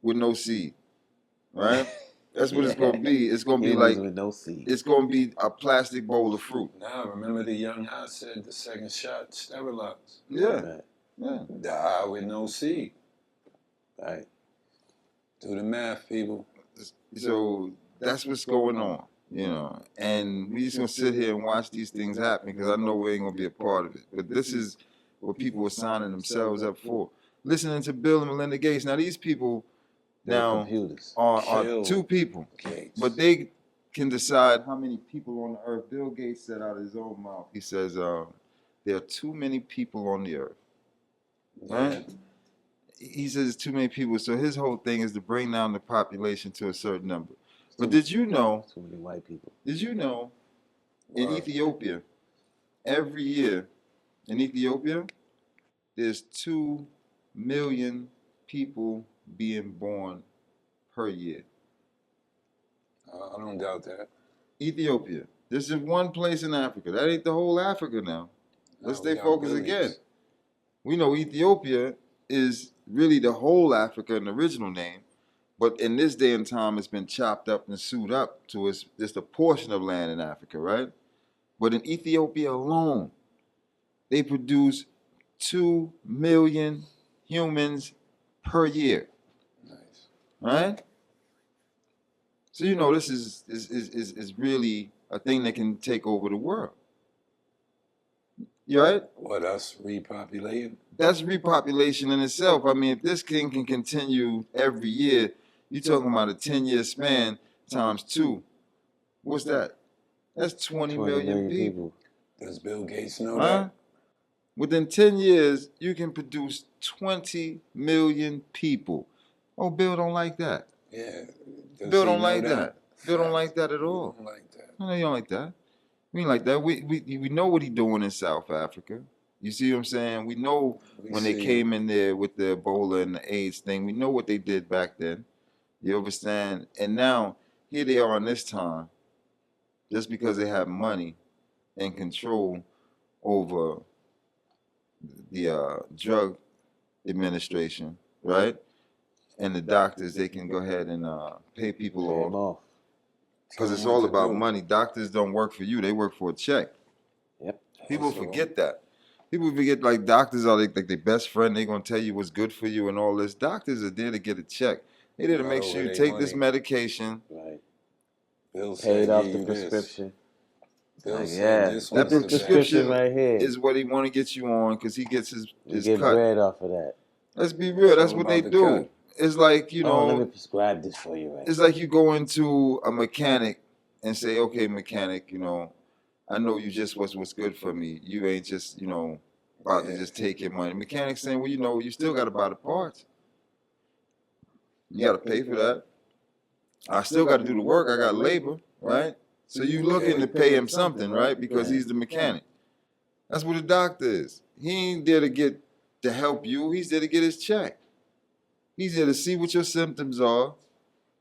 with no seed. Right? That's what it's going to be. It's going to be like, with no seed. it's going to be a plastic bowl of fruit. Now, remember the young high said the second shot sterilized. Yeah. Right. Yeah. Die with no seed. Right. Do the math, people. So that's what's going on. You know, and we just gonna sit here and watch these things happen because I know we ain't gonna be a part of it. But this is what people are signing themselves up for. Listening to Bill and Melinda Gates. Now these people now computers. are Kill two people, Gates. but they can decide how many people on the earth. Bill Gates said out of his own mouth, he says, there are too many people on the earth. Right? He says too many people, so his whole thing is to bring down the population to a certain number. But did you know? Too many white people. Did you know? In Ethiopia, every year in Ethiopia, there's 2 million people being born per year. I don't doubt that. Ethiopia. This is one place in Africa. That ain't the whole Africa now. Let's stay focused again. We know Ethiopia is really the whole Africa in the original name, but in this day and time, it's been chopped up and sewed up to it's just a portion of land in Africa, right? But in Ethiopia alone, they produce 2 million humans per year. Nice. Right? So you know this is really a thing that can take over the world. You right? What, us repopulating? That's repopulation in itself. I mean, if this thing can continue every year, you're talking about a 10-year span times 2. What's that? That's 20 million people. Does Bill Gates know that? Within 10 years, you can produce 20 million people. Oh, Bill don't like that. Yeah. Bill don't like that. Bill don't like that at all. Don't like that. No, you don't like that. We ain't like that. We know what he doing in South Africa. You see what I'm saying? We know when they came in there with the Ebola and the AIDS thing, we know what they did back then. You understand? And now, here they are in this time, just because they have money and control over the drug administration, right? And the doctors, they can go ahead and pay people off. Because it's all about money. Doctors don't work for you. They work for a check. Yep. People forget that. People forget, like, doctors are like their best friend. They're going to tell you what's good for you and all this. Doctors are there to get a check. They're there to make sure you take this medication. Right. Bill paid off the prescription. That prescription right here is what he want to get you on because he gets his get cut. bread off of that. Let's be real. That's what they do. Cut. It's like, you know. Let me prescribe this for you. Right it's like you go into a mechanic and say, okay, mechanic, you know, I know you just what's good for me. You ain't just, you know, about to just take your money. Mechanic's saying, well, you know, you still got to buy the parts. You got to pay for that. I still got to do the work. I got labor, right? So you looking to pay him something, right? Because he's the mechanic. That's what a doctor is. He ain't there to help you. He's there to get his check. He's there to see what your symptoms are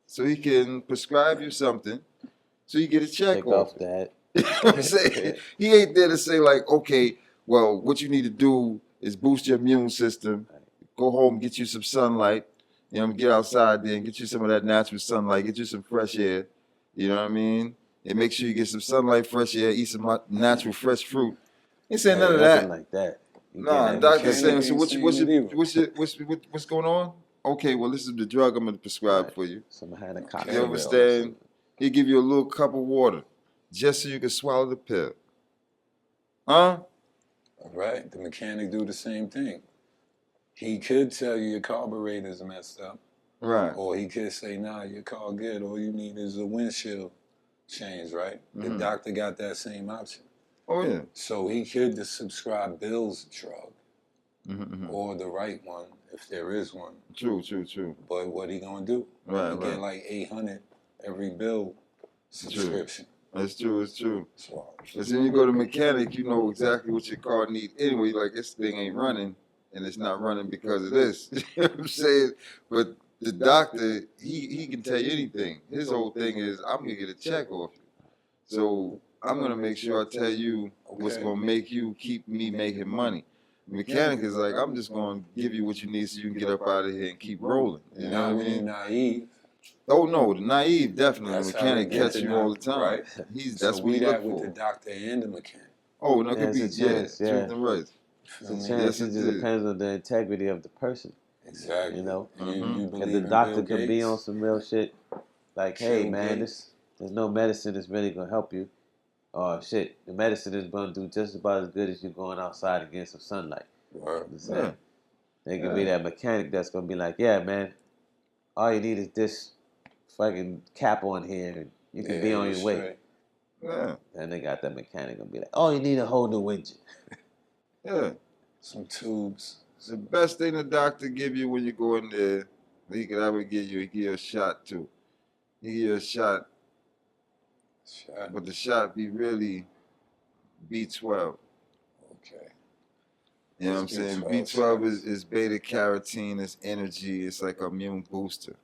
so he can prescribe you something so you get a check off that. You know what I'm saying? He ain't there to say, like, okay, well, what you need to do is boost your immune system, go home, get you some sunlight, you know, get outside there and get you some of that natural sunlight, get you some fresh air, you know what I mean? And make sure you get some sunlight, fresh air, eat some natural fresh fruit. He ain't saying none of that. Like that. Nah, doctor's saying, so what's going on? Okay, well, this is the drug I'm going to prescribe for you. Someone had a cocktail. You understand? He'll give you a little cup of water just so you can swallow the pill. Huh? Right. The mechanic do the same thing. He could tell you your carburetor's messed up. Right. Or he could say, nah, your car good. All you need is a windshield change, right? The doctor got that same option. Oh, yeah. So he could just subscribe Bill's drug or the right one, if there is one. True. But what he gonna do? Right, he get like 800 every bill subscription. That's true. It's true. Because when you go to mechanic, you know exactly what your car needs anyway. Like, this thing ain't running, and it's not running because of this. You know what I'm saying? But the doctor, he can tell you anything. His whole thing is, I'm going to get a check off you. So I'm going to make sure I tell you what's going to make you keep me making money. The mechanic is like, I'm just going to give you what you need so you can get up out of here and keep rolling. You know what I mean? Naive. Oh, no, the naive, definitely. That's the mechanic catch you all the time. Right? That's what he look for. With the doctor and the mechanic. Oh, that could be, truth and right. It's a chance. It just depends on the integrity of the person. Exactly. You know? You If the doctor could be on some real shit, like, hey, man, this there's no medicine that's really gonna help you. Or shit, the medicine is gonna do just about as good as you going outside and getting some sunlight. Right. Yeah. They can be that mechanic that's gonna be like, yeah, man, all you need is this fucking cap on here, and you can be on your way. Straight. Yeah. And they got that mechanic gonna be like, oh, you need a whole new engine. Yeah. Some tubes. The best thing the doctor give you when you go in there, he could ever give you, he give you a shot too. He give you a shot, but the shot be really B12. Okay. You know what I'm saying? B12 is beta carotene, it's energy, it's like an immune booster.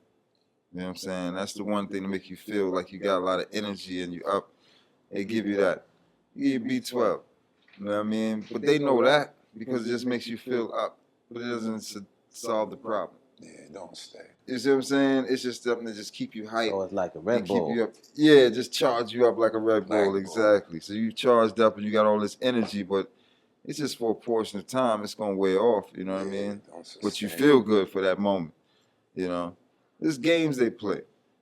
You know what I'm saying? That's the one thing to make you feel like you got a lot of energy and you up. They give you that. You give you B12. You know what I mean? But they know that because it just makes you feel up. But it doesn't solve the problem. Yeah, don't stay. You see what I'm saying? It's just something to just keep you hyped. So it's like a Red Bull. Keep you up. Yeah, just charge you up like a Red Bull, exactly. So you charged up and you got all this energy, but it's just for a portion of time. It's gonna wear off, you know what I mean? But you feel good for that moment, you know. There's games they play,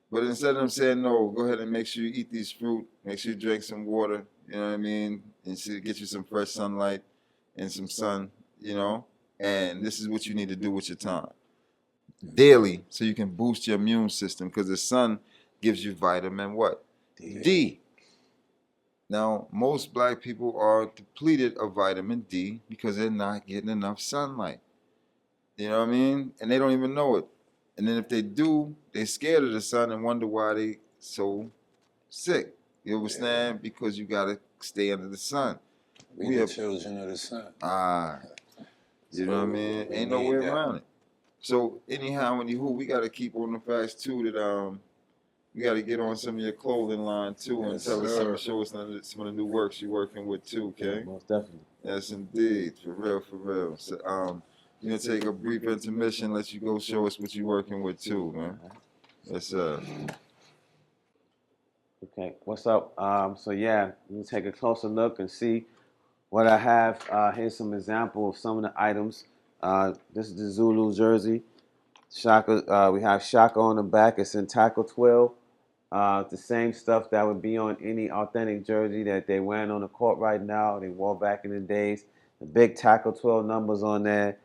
but instead of them saying no, go ahead and make sure you eat these fruit, make sure you drink some water, you know what I mean, and get you some fresh sunlight and some sun, you know. And this is what you need to do with your time daily, so you can boost your immune system, because the sun gives you vitamin what? D. Now, most black people are depleted of vitamin D because they're not getting enough sunlight. You know what I mean? And they don't even know it. And then if they do, they're scared of the sun and wonder why they so sick. You understand? Because you got to stay under the sun. We are children of the sun. You know what I mean? Ain't no way around it. So anyhow, we got to keep on the facts too that we got to get on some of your clothing line too, and show us some of the new works you're working with too, okay? Yeah, most definitely. Yes, indeed, for real. So you gonna take a brief intermission, let you go show us what you're working with too, man. Yes, sir. Okay, what's up? So yeah, we'll take a closer look and see what I have. Here's some example of some of the items. This is the Zulu Jersey. Shaka, we have Shaka on the back. It's in tackle 12. The same stuff that would be on any authentic jersey that they wearing on the court right now. They wore back in the days. The big tackle 12 numbers on there.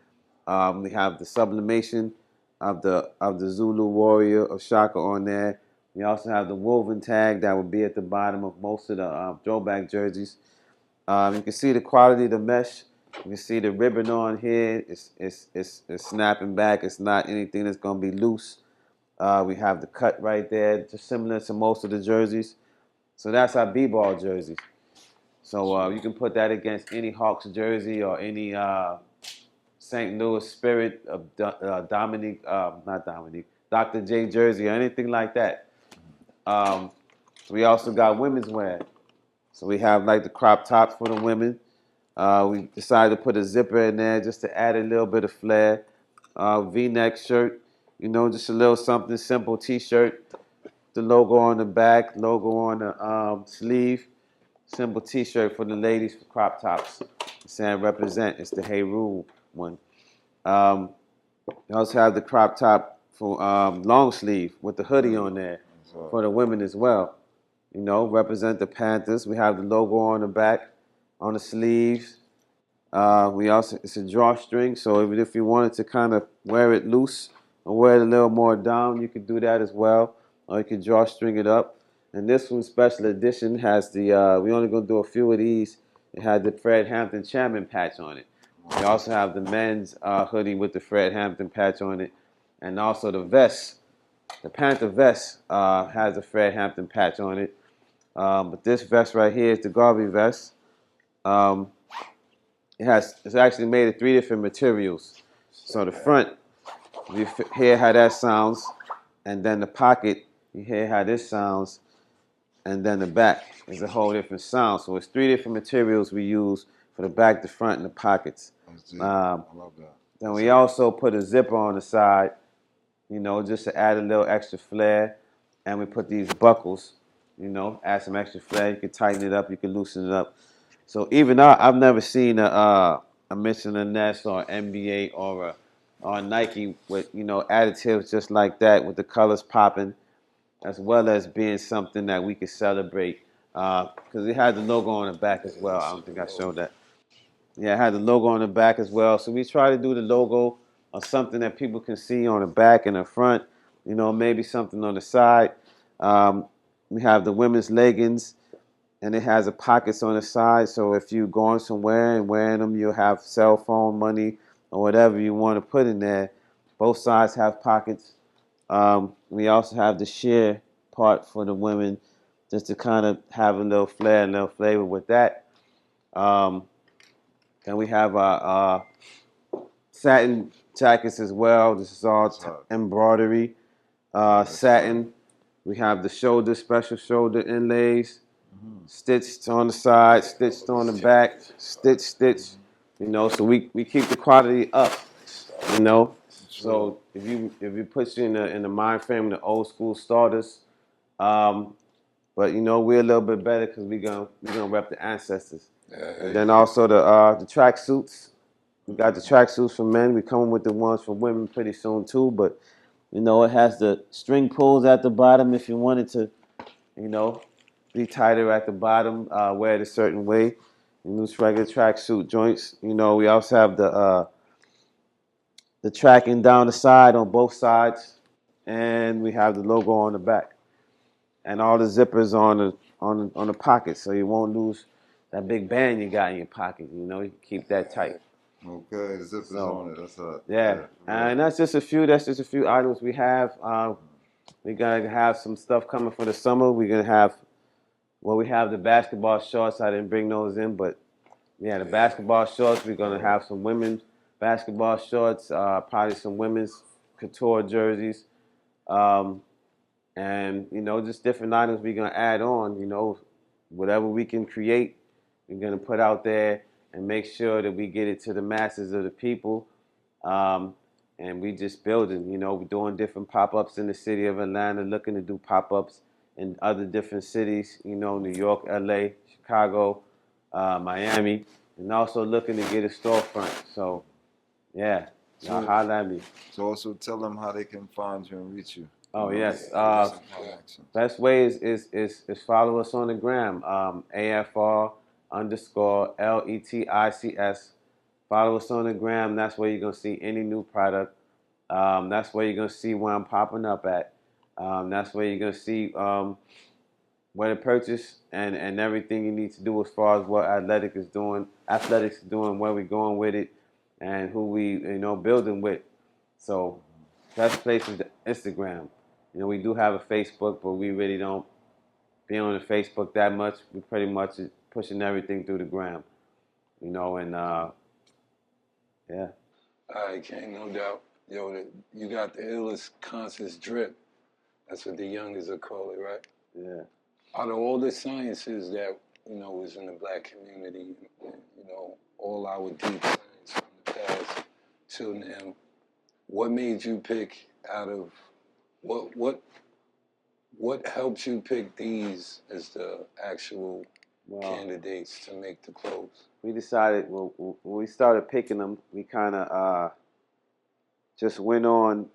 We have the sublimation of the Zulu warrior of Shaka on there. We also have the woven tag that would be at the bottom of most of the throwback jerseys. You can see the quality of the mesh. You can see the ribbon on here. It's snapping back. It's not anything that's going to be loose. We have the cut right there, just similar to most of the jerseys. So that's our B-ball jerseys. So you can put that against any Hawks jersey or any St. Louis Spirit of Dr. J jersey or anything like that. We also got women's wear. So we have like the crop tops for the women. We decided to put a zipper in there just to add a little bit of flair. V-neck shirt, just a little something simple. T-shirt, the logo on the back, logo on the sleeve. Simple T-shirt for the ladies for crop tops. Saying represent. It's the Hey Rule one. We also have the crop top for long sleeve with the hoodie on there for the women as well. Represent the Panthers. We have the logo on the back, on the sleeves. It's a drawstring, so even if you wanted to kind of wear it loose or wear it a little more down, you could do that as well. Or you could drawstring it up. And this one, special edition, has the, we're only going to do a few of these. It had the Fred Hampton Chairman patch on it. We also have the men's hoodie with the Fred Hampton patch on it. And also the vest, the Panther vest has a Fred Hampton patch on it. But this vest right here is the Garvey Vest. It's actually made of 3 different materials. So the front, you hear how that sounds, and then the pocket, you hear how this sounds, and then the back is a whole different sound. So it's 3 different materials we use for the back, the front, and the pockets. I love that. Then we also put a zipper on the side, just to add a little extra flair. And we put these buckles, add some extra flair. You can tighten it up, you can loosen it up. So even though I've never seen a Michelin Ness or NBA or a Nike with additives just like that with the colors popping. as well as being something that we could celebrate. Because it had the logo on the back as well. I don't think I showed that. Yeah, it had the logo on the back as well. So we try to do the logo or something that people can see on the back and the front. You know, maybe something on the side. Um, we have the women's leggings, and it has the pockets on the side. So if you're going somewhere and wearing them, you'll have cell phone money or whatever you want to put in there. Both sides have pockets. We also have the sheer part for the women, just to kind of have a little flair and a little flavor with that. Um, and we have our satin jackets as well. This is all embroidery, satin. We have the special shoulder inlays, stitched on the side, stitched on the back, stitch. You know, so we keep the quality up. You know, so if you put you in the mind frame of the old school starters, but you know we're a little bit better because we gonna rep the ancestors. And then also the track suits. We got the track suits for men. We coming with the ones for women pretty soon too. But you know it has the string pulls at the bottom if you wanted to, you know, be tighter at the bottom, wear it a certain way. And those regular track suit joints. You know, we also have the tracking down the side on both sides, and we have the logo on the back, and all the zippers on the pocket, so you won't lose that big band you got in your pocket. You know, you can keep that tight. Okay, the zippers on it. That's hot. Yeah, and that's just a few. That's just a few items we have. We're gonna have some stuff coming for the summer. We're gonna have, well, we have the basketball shorts. I didn't bring those in, but yeah, the basketball shorts. We're gonna have some women's basketball shorts. Probably some women's couture jerseys. Um, and you know, just different items we're gonna add on. You know, whatever we can create, we're gonna put out there and make sure that we get it to the masses of the people. Um, and we just building. You know, we're doing different pop-ups in the city of Atlanta, looking to do pop-ups in other different cities. You know, New York, L.A., Chicago, Miami, and also looking to get a storefront. So, yeah, y'all holla at me. So also tell them how they can find you and reach you. Oh yes. Best way is follow us on the gram. AFR underscore LETICS. Follow us on the gram. That's where you're gonna see any new product. That's where you're gonna see where I'm popping up at. That's where you're gonna see where to purchase and everything you need to do as far as what athletics is doing, where we're going with it, and who we building with. So best place is the Instagram. You know, we do have a Facebook, but we really don't be on the Facebook that much. We pretty much is pushing everything through the gram. You know, and yeah. All right, King, no doubt. Yo, you got the illest conscious drip. That's what the youngers will call it, right? Yeah. Out of all the sciences that, was in the black community, all our deep science from the past till now, what made you pick out of, what helped you pick these as the actual candidates to make the clothes? We decided, when we started picking them, we kind of just went on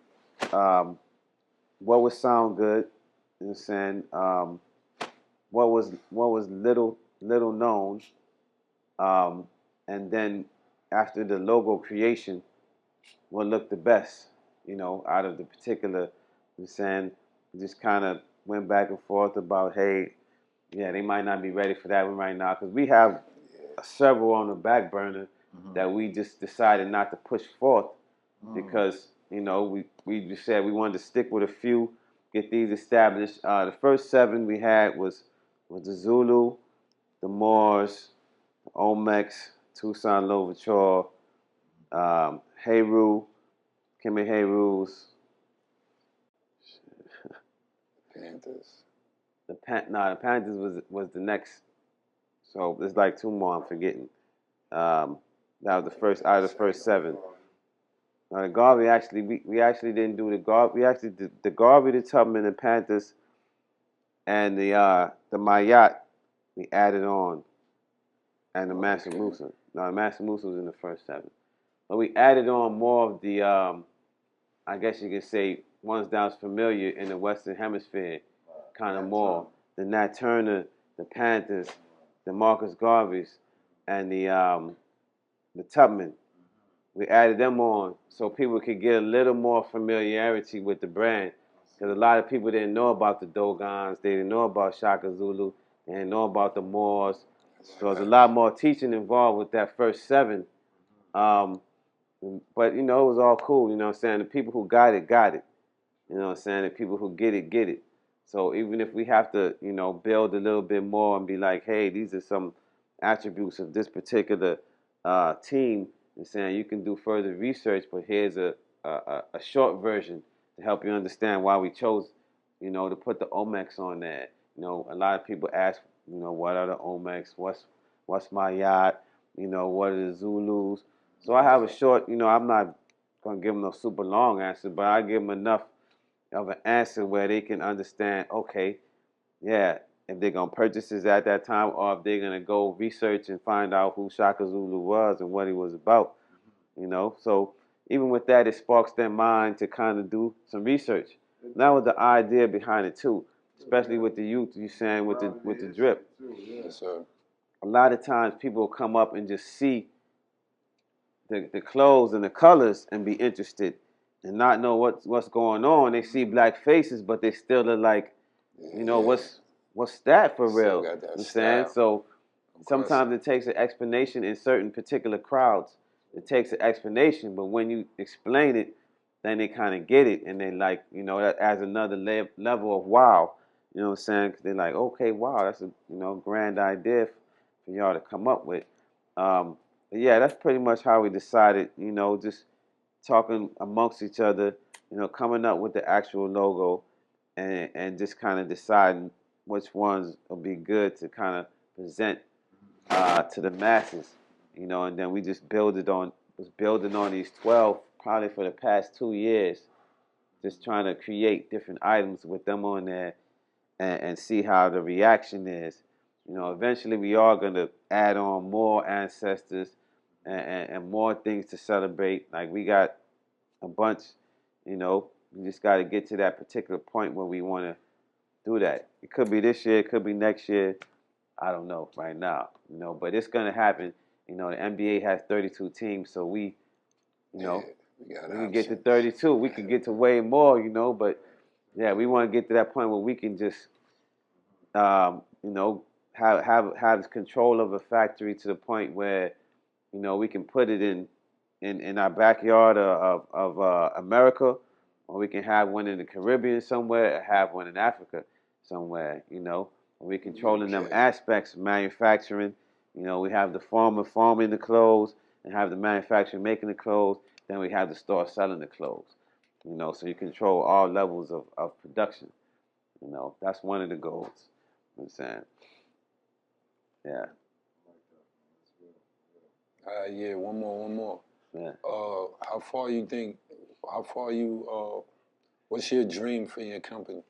what would sound good, you know what I'm saying? What was little known, and then after the logo creation, what looked the best, out of the particular. You know what I'm saying? We just kind of went back and forth about, hey, yeah, they might not be ready for that one right now because we have several on the back burner that we just decided not to push forth because we just said we wanted to stick with a few, get these established. The first 7 we had was the Zulu, the Moors, the Olmecs, Tucson Louverture, Heru, Kimmy Heru's, Panthers. the Panthers was the next. So there's like 2 more I'm forgetting. That was the first out of the first 7. Now the Garvey actually we actually didn't do the Garvey. We actually did the Garvey, the Tubman, the Panthers, and the Mayat we added on, and the Master Musa. No, the Master Musa was in the first 7, but we added on more of the I guess you could say ones that was familiar in the Western Hemisphere. kind of more. The Nat Turner, the Panthers, the Marcus Garveys, and the Tubman. We added them on so people could get a little more familiarity with the brand. Because a lot of people didn't know about the Dogons, they didn't know about Shaka Zulu, they didn't know about the Moors. So there's a lot more teaching involved with that first 7. But, you know, it was all cool, you know what I'm saying? The people who got it, got it. You know what I'm saying? The people who get it, get it. So even if we have to, you know, build a little bit more and be like, hey, these are some attributes of this particular team, and saying you can do further research, but here's a short version to help you understand why we chose, you know, to put the Omex on there. You know, a lot of people ask, you know, what are the Omex? What's my yacht? You know, what are the Zulus? So I have a short, you know, I'm not gonna give them no super long answer, but I give them enough of an answer where they can understand, okay, yeah, if they're going to purchase this at that time or if they're going to go research and find out who Shaka Zulu was and what he was about, you know. So even with that, it sparks their mind to kind of do some research. And that was the idea behind it too, especially with the youth, you saying with the drip. Yes, sir. A lot of times people will come up and just see the clothes and the colors and be interested and not know what's going on. They see black faces, but they still are like, you know, what's that for Still real? got that You understand? style. So sometimes it takes an explanation in certain particular crowds. It takes an explanation, but when you explain it, then they kind of get it, and they like, you know, that adds another level of wow. You know what I'm saying? 'Cause they're like, okay, wow, that's a, you know, grand idea for y'all to come up with. But yeah, that's pretty much how we decided. You know, just talking amongst each other. You know, coming up with the actual logo, and just kind of deciding which ones will be good to kind of present to the masses. You know, and then we just was building on these 12 probably for the past 2 years, just trying to create different items with them on there and see how the reaction is. You know, eventually we are going to add on more ancestors and more things to celebrate. Like we got a bunch, you know, we just got to get to that particular point where we want to do that. It could be this year, it could be next year. I don't know right now, you know, but it's going to happen. You know, the NBA has 32 teams, so we, you know, we can get to 32. We can get to way more, you know, but yeah, we want to get to that point where we can just, you know, have control of a factory to the point where, you know, we can put it in our backyard of America, or we can have one in the Caribbean somewhere, or have one in Africa somewhere, you know. We're controlling them aspects of manufacturing. You know, we have the farmer farming the clothes and have the manufacturer making the clothes. Then we have the store selling the clothes. You know, so you control all levels of production. You know, that's one of the goals. You know what I'm saying? Yeah. Yeah, one more. Yeah. How far you what's your dream for your company?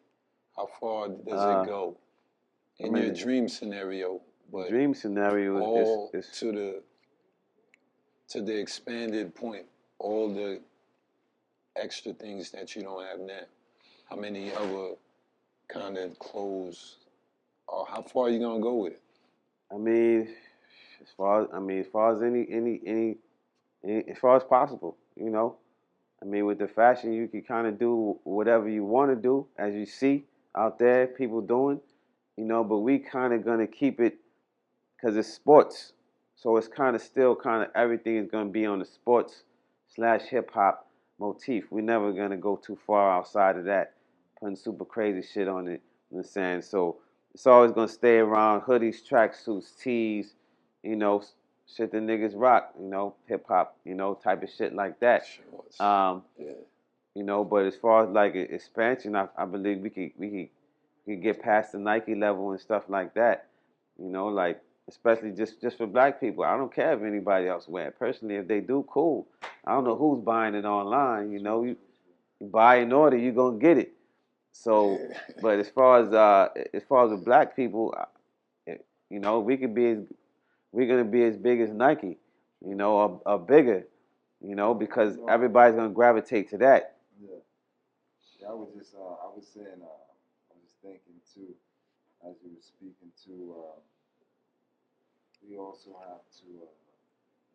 How far does it go? In your dream scenario. The dream scenario all is to the expanded point, all the extra things that you don't have now. How many other kind of clothes, or how far are you gonna go with it? I mean, as far as as far as possible, you know. I mean, with the fashion, you can kind of do whatever you want to do, as you see out there, people doing, you know. But we kind of gonna keep it because it's sports, so it's kind of still kind of everything is gonna be on the sports slash hip hop motif. We're never gonna go too far outside of that, putting super crazy shit on it. You know what I'm saying? So it's always gonna stay around hoodies, tracksuits, tees, you know, shit that niggas rock, you know, hip hop, you know, type of shit like that. Shorts. Yeah. You know, but as far as like expansion, I believe we could get past the Nike level and stuff like that. You know, like especially just for black people. I don't care if anybody else wear it. Personally, if they do, cool. I don't know who's buying it online. You know, you buy an order, you gonna get it. So, but as far as the black people, you know, we're gonna be as big as Nike, you know, or bigger, you know, because everybody's gonna gravitate to that. Yeah. I was saying, I was thinking too, as you were speaking to, we also have to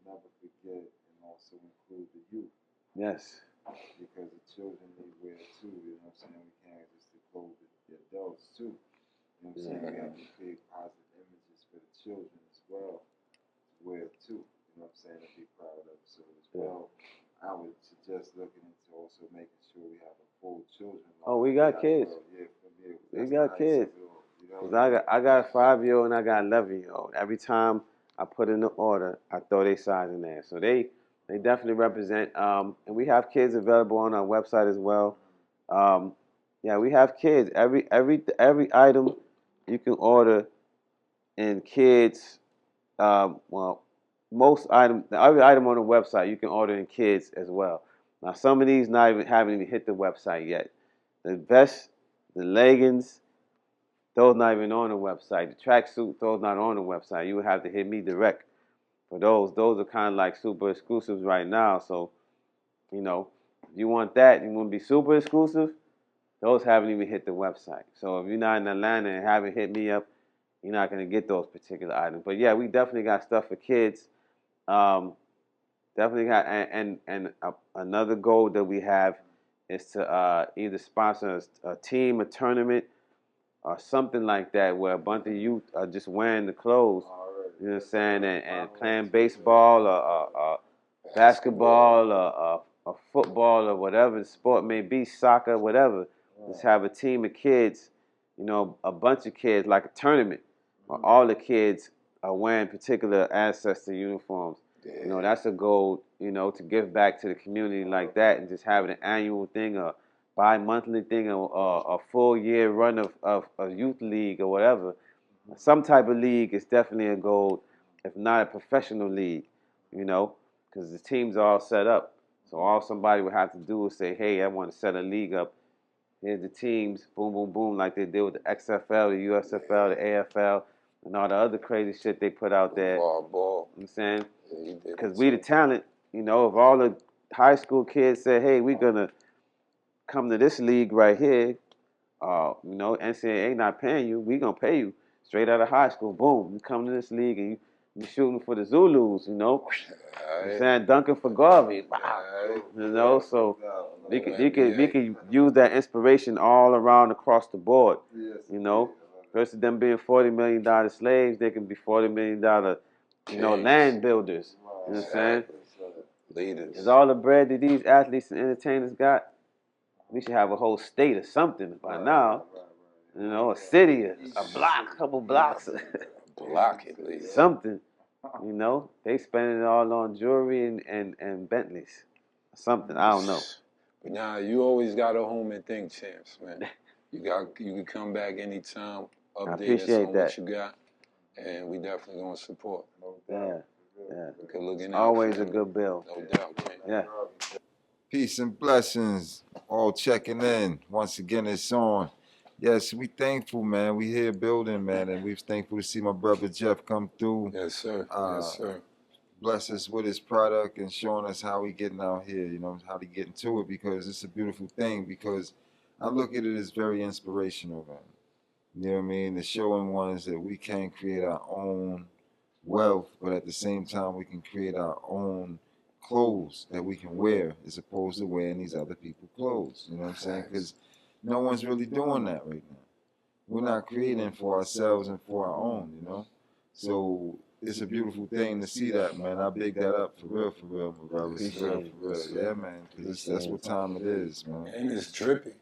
never forget and also include the youth. Yes. Because the children need wear too, you know what I'm saying? We can't just clothe the adults too. You know what I'm saying? We have to create positive images for the children as well to wear too. You know what I'm saying? To be proud of. So as well, I would suggest looking into also making sure we have a full children line. Oh, we got kids. We got kids. Cause I got a 5-year-old and I got an 11-year-old. Every time I put in the order, I throw their size in there. So they definitely represent. And we have kids available on our website as well. Yeah, we have kids. Every item you can order in kids. Well, every item on the website you can order in kids as well. Now some of these haven't even hit the website yet. The vest, the leggings, those not even on the website. The tracksuit, those not on the website. You would have to hit me direct for those. Those are kind of like super exclusives right now. So, you know, if you want that, you want to be super exclusive, those haven't even hit the website. So if you're not in Atlanta and haven't hit me up, you're not going to get those particular items. But yeah, we definitely got stuff for kids. Definitely got, another goal that we have is to either sponsor a team, a tournament, or something like that, where a bunch of youth are just wearing the clothes, you know what I'm saying, and playing baseball or basketball or football or whatever the sport may be, soccer, whatever. Just have a team of kids, you know, a bunch of kids, like a tournament, where all the kids are wearing particular ancestor uniforms. You know, that's a goal, you know, to give back to the community like that, and just having an annual thing, or bi-monthly thing, or a full year run of a youth league or whatever. Some type of league is definitely a goal, if not a professional league, you know, because the teams are all set up. So all somebody would have to do is say, hey, I want to set a league up. Here's the teams, boom, boom, boom, like they did with the XFL, the USFL, the AFL, and all the other crazy shit they put out there. Ball. You know what I'm saying? Because we the talent, you know, if all the high school kids say, hey, we're going to come to this league right here, you know, NCAA not paying you, we going to pay you straight out of high school. Boom, you come to this league and you shooting for the Zulus, you know. I'm saying dunking for Garvey. Wow. You know, so we could use that inspiration all around across the board. You know, versus them being $40 million slaves, they can be $40 million, you know, land builders. You know what I'm saying? Leaders. Because all the bread that these athletes and entertainers got, we should have a whole state or something by now. You know, a city, a block, a couple blocks. Block at least. Something. You know, they spending it all on jewelry and Bentleys. Something, I don't know. But now you always got a home and think, champs, man. You can come back anytime, update us on what you got, and we definitely gonna support. Yeah. Good looking out. Always a good bill. No doubt, man. Yeah. Peace and blessings. All checking in. Once again, it's on. Yes, we thankful, man. We here building, man, and we thankful to see my brother Jeff come through. Yes, sir. Yes, sir. Bless us with his product and showing us how we getting out here, you know, how to get into it, because it's a beautiful thing, because I look at it as very inspirational, man. You know what I mean? The showing ones that we can create our own wealth, but at the same time we can create our own clothes that we can wear, as opposed to wearing these other people's clothes. You know what I'm saying? Because no one's really doing that right now. We're not creating for ourselves and for our own, you know? So it's a beautiful thing to see that, man. I big that up for real, my brother. For real. Yeah, man. Because that's what time it is, man. And it's drippy.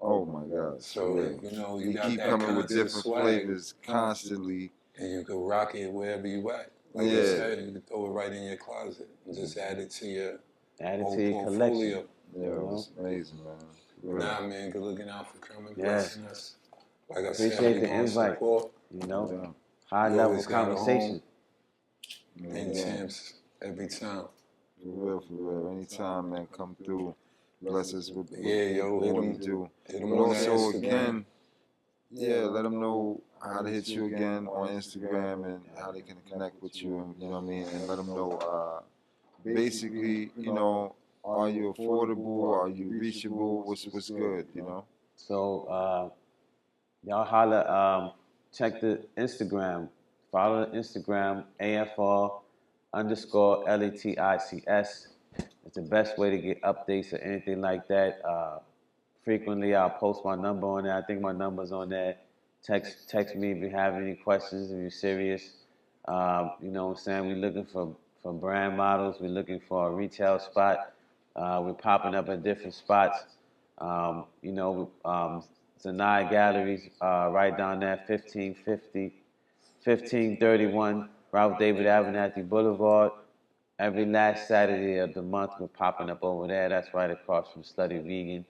Oh, my God. So, you know, you got keep that coming with different swag, flavors constantly. And you can rock it wherever you at. Like I said, you can throw it right in your closet and just add it to your portfolio. Collection. Yeah, it was amazing, man. Nah, man, good looking out for coming, blessing us. Like I Appreciate said, the invite. Support. You know, high level conversation. And champs every time. For real. Anytime, man, come through. Bless us with what you do. Hit But also, again, let them know how to hit you again on Instagram and how they can connect with you, and, you know what I mean? And let them know, basically, you know, are you affordable? Are you reachable? What's good, you know? So, Y'all holla. Check the Instagram. Follow the Instagram AFR_LETICS. It's the best way to get updates or anything like that. Frequently, I'll post my number on there. I think my number's on there. Text me if you have any questions. If you're serious, you know what I'm saying. We're looking for brand models. We're looking for a retail spot. We're popping up at different spots. You know, Zanai Galleries, right down there, 1531 Ralph David Abernathy Boulevard. Every last Saturday of the month, we're popping up over there. That's right across from Slutty Vegan.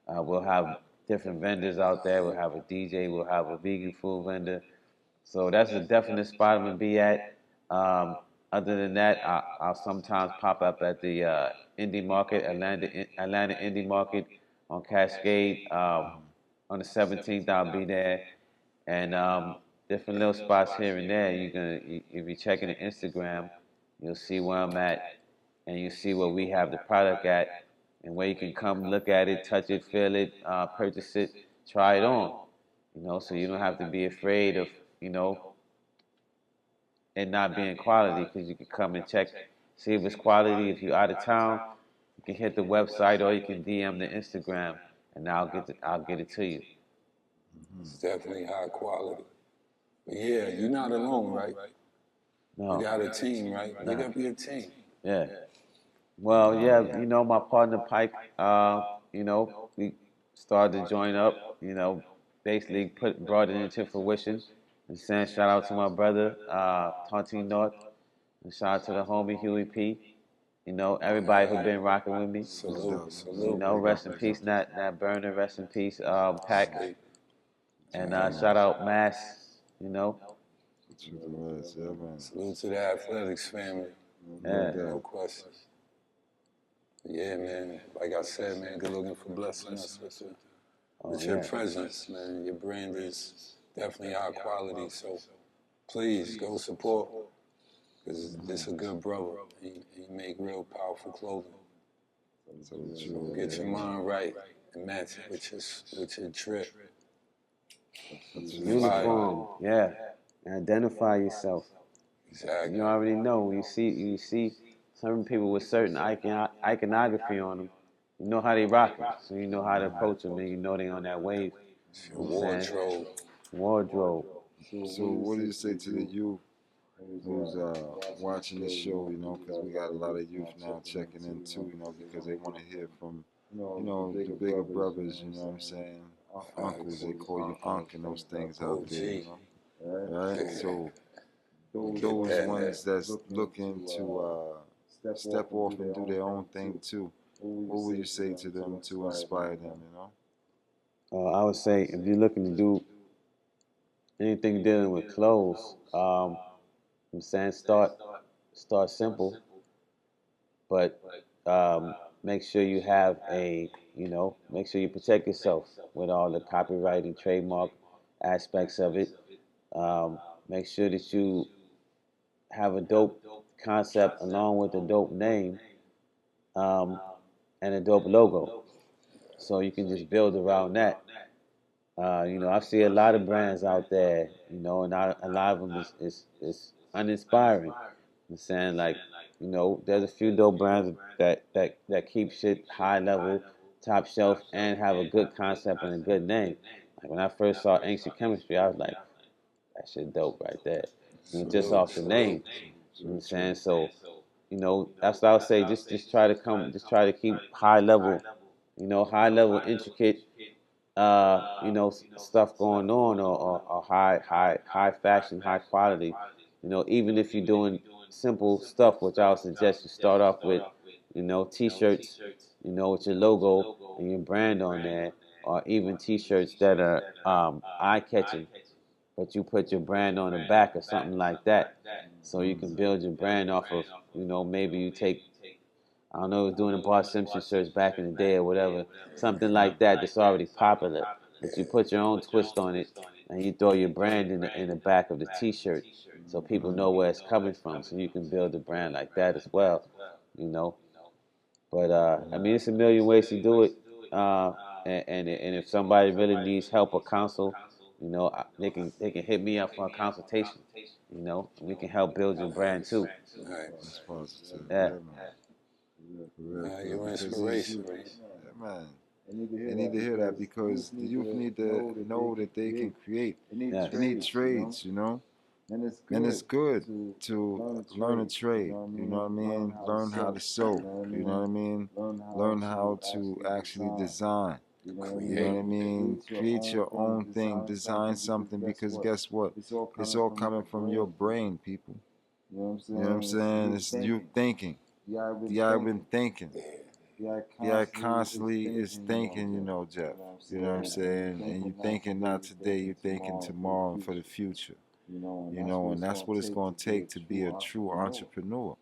We'll have different vendors out there. We'll have a DJ. We'll have a vegan food vendor. So that's a definite spot I'm gonna be at. Other than that, I'll sometimes pop up at the Indie Market, Atlanta Indie Market on Cascade. On the 17th, I'll be there, and different little spots here and there. If you're checking the Instagram, you'll see where I'm at, and you see where we have the product at, and where you can come look at it, touch it, feel it, purchase it, try it on. You know, so you don't have to be afraid of, you know, it not being quality, because you can come and check, see if it's quality. If you're out of town, you can hit the website or you can DM the Instagram, and I'll get it to you. It's definitely high quality. But yeah, you're not alone, right? No. You got a team, right? Big up your team. Yeah. Well, yeah, you know, my partner Pike, you know, we started to join up, you know, basically brought it into fruition. And saying shout out to my brother, Tontine North, and shout out to the homie Huey P. You know, everybody who been rocking with me. Salute, You salute. know, rest in peace, Nat Burner, rest in peace, Pack. And shout out Mass, you know. Salute to the athletics family. Yeah. No question. Yeah, man. Like I said, man, good looking for blessing us with your presence, man. Your brand is definitely high quality. So please go support, because this a good brother. He make real powerful clothing. So get your mind right and match it with your trip. Uniform, yeah. Identify yourself. Exactly. You already know when you see certain people with certain iconography on them. You know how they rock it, so you know how to approach them, and you know they on that wave. Your wardrobe. Wardrobe. So what do you say to the youth who's watching the show, you know, because we got a lot of youth now checking in too, you know, because they want to hear from, you know, the bigger brothers, you know what I'm saying, uncles, they call you unc and those things out there, you know, right? So those ones that's looking to step off and do their own thing too, what would you say to them to inspire them, you know? I would say if you're looking to do anything dealing with clothes, I'm saying start simple, but make sure you have make sure you protect yourself with all the copyright and trademark aspects of it. Make sure that you have a dope concept along with a dope name, and a dope logo, so you can just build around that. You know, I see a lot of brands out there, you know, and a lot of them is uninspiring. I'm saying, like, you know, there's a few dope brands that keep shit high level, top shelf, and have a good concept and a good name. Like when I first saw Ancient Chemistry, I was like, that shit dope right there. You know, just off the name. You know what I'm saying? So, you know, that's what I would say. Just try to keep high level, you know, high level, intricate, you know, stuff going on, or high fashion, high quality. You know, even if you're doing simple stuff, which I would suggest you start off with, you know, T-shirts, you know, with your logo and your brand on there, or even T-shirts that are eye-catching, but you put your brand on the back or something like that, so you can build your brand off of, you know, maybe you take, I don't know, was doing the Bart Simpson shirts back in the day or whatever, something like that that's already popular. But you put your own twist on it, and you throw your brand in the back of the T-shirt, so people know where it's coming from. So you can build a brand like that as well, you know. But I mean, it's a million ways to do it. And if somebody really needs help or counsel, You know, they can hit me up for a consultation. You know, we can help build your brand too. Right. That's positive. Yeah. Man. For real, Nah, for real. you're Because inspiration. yeah, man. They need to hear that because the youth need to know that they can create. Yes. They need trades, you know. And it's good to learn a trade, you know what I mean? Learn how to sew, you know what I mean? Learn how to actually design, you know what I mean? Create your own thing, design something because guess what? It's all coming from your brain, people. You know what I'm saying? It's you thinking. The I've been thinking. The I constantly is thinking, you know, Jeff. You know what I'm saying? And you're thinking not today, you're thinking tomorrow and for the future. You know, and that's what it's going to take to be a true entrepreneur.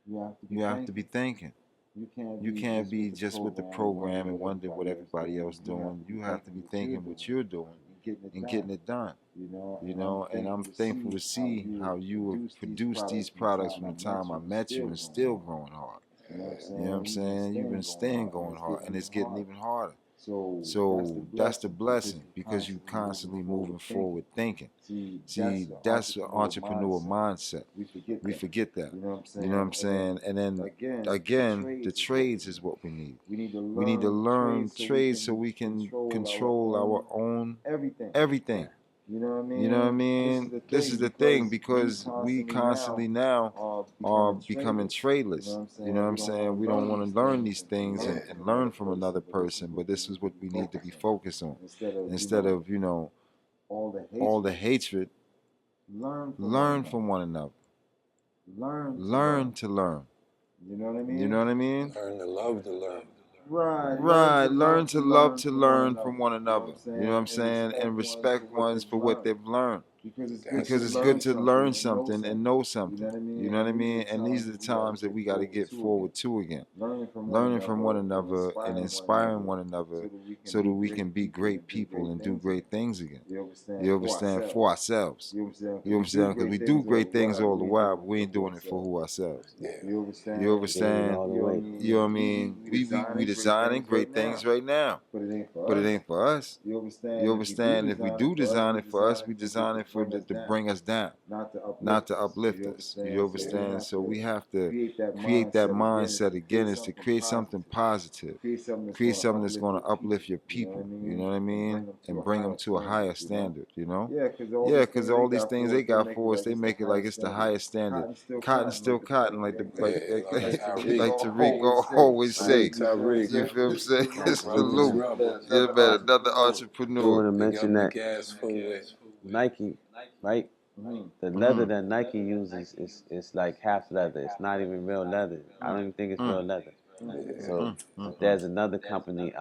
You have to be thinking. You can't be just with the program and wonder what everybody else doing. You have to be thinking what you're doing and getting it done. You know, and I'm thankful to see how you have produced these products from the time I met you and still growing hard. You know what I'm saying? You've been staying going hard and it's getting even harder. So that's the blessing because you constantly moving forward thinking. See, that's the entrepreneur mindset. We forget that. You know what I'm saying? And then again, the trades is what we need. We need to learn trades so we can control our own everything. You know what I mean? This is the thing because we constantly now are becoming tradeless. You know what I'm saying? We don't want to learn these things and learn from another person, but this is what we need to be focused on. Instead of, you know, all the hatred, learn from one another. Learn to learn. You know what I mean? Learn to love to learn. Right, learn to love to learn from one another. You know what I'm saying? And respect ones for what they've learned. Because it's good to learn something and know something. You know what I mean? And these are the times that we got to get forward to again. Learning from one another and inspiring one another so that we can be great people and do great things again. You understand? For ourselves. You understand? Because we do great things all the while, but we ain't doing it for who ourselves. Yeah. You understand? All the way. You know what I mean? We designing great things right now, but it ain't for us. You understand? If we do design it for us, we design it for to bring us down, not to uplift us. You understand? So we have to create that mindset again, is to create something positive, create something that's going to uplift your people. You know what I mean? And bring them to a higher standard. You know? Yeah, because all these things they got for us, they make it like it's the highest standard. Cotton still cotton, like like Tariq always say. Tariq. You feel what I'm saying? It's the Rubber's loop. rubber. Yeah, man, another I want entrepreneur. to mention that Gas full with. Nike, right? The leather that Nike uses is like half leather. It's not even real leather. I don't even think it's real leather. So there's another company,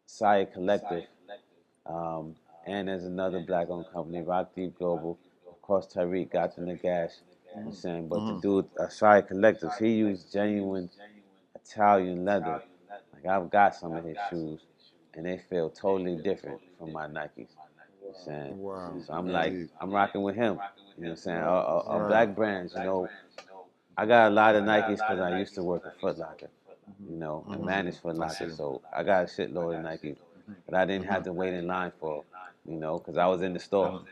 Saya Collective, and there's another black-owned company, Rock Deep Global. Of course, Tariq got to Nagash. I'm saying, but the dude, Saya Collective, he used genuine Italian leather. Like I've got some of his shoes, and they feel totally different from my Nikes. You know what I'm saying? Wow. So I'm like, I'm rocking with him. You know what I'm saying? Black brands, you know. I got a lot of Nikes because I used to work at Foot Locker, you know, and manage Foot Locker. So I got a shitload of Nikes, but I didn't have to wait in line for, you know, because I was in the store.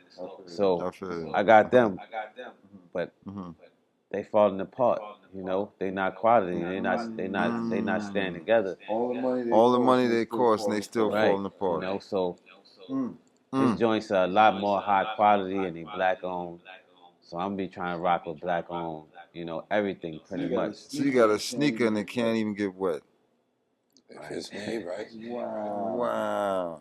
So I got them, but they falling apart. You know, they not quality. They not staying together. All the money they cost, and they still Right. falling apart. You know, so his joints are a lot more high quality and they black owned. So I'm be trying to rock with black owned, you know, everything pretty much. So you got a sneaker and it can't even get wet. If it's made right. Wow.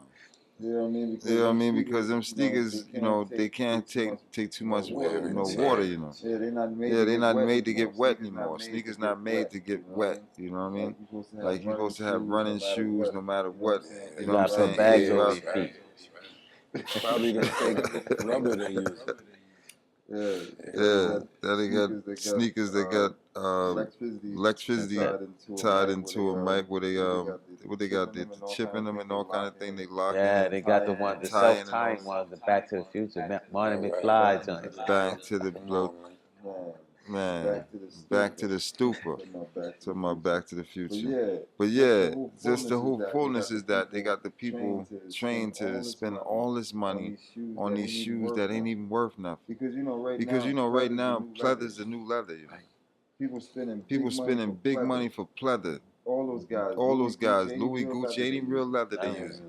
You know what I mean? Because them sneakers, you know, they can't take too much water, you know. Yeah, they're not made to get wet anymore. Sneakers not made to get wet, you know what I mean? Like you're supposed to have running shoes no matter what, you know what I'm saying? Bags Air over up. your feet. Probably gonna take rubber they use. Yeah, then they got sneakers that got electricity tied into them, right? Where they got the chip in them and all kind of thing. They lock Yeah, in they got the one, the tie in and self-tying all. ones, the Back to the Future, Marty McFly joints. Back to the Come blood. on, man. Man, back to the stupor. Talking about Back to the Future. But yeah, just the whole fullness is that they got the people trained to spend all this money on these shoes that ain't even worth nothing. Because right now, pleather's the new leather. You know? People spending big money for pleather. All those guys, Louis Gucci ain't even real leather they use.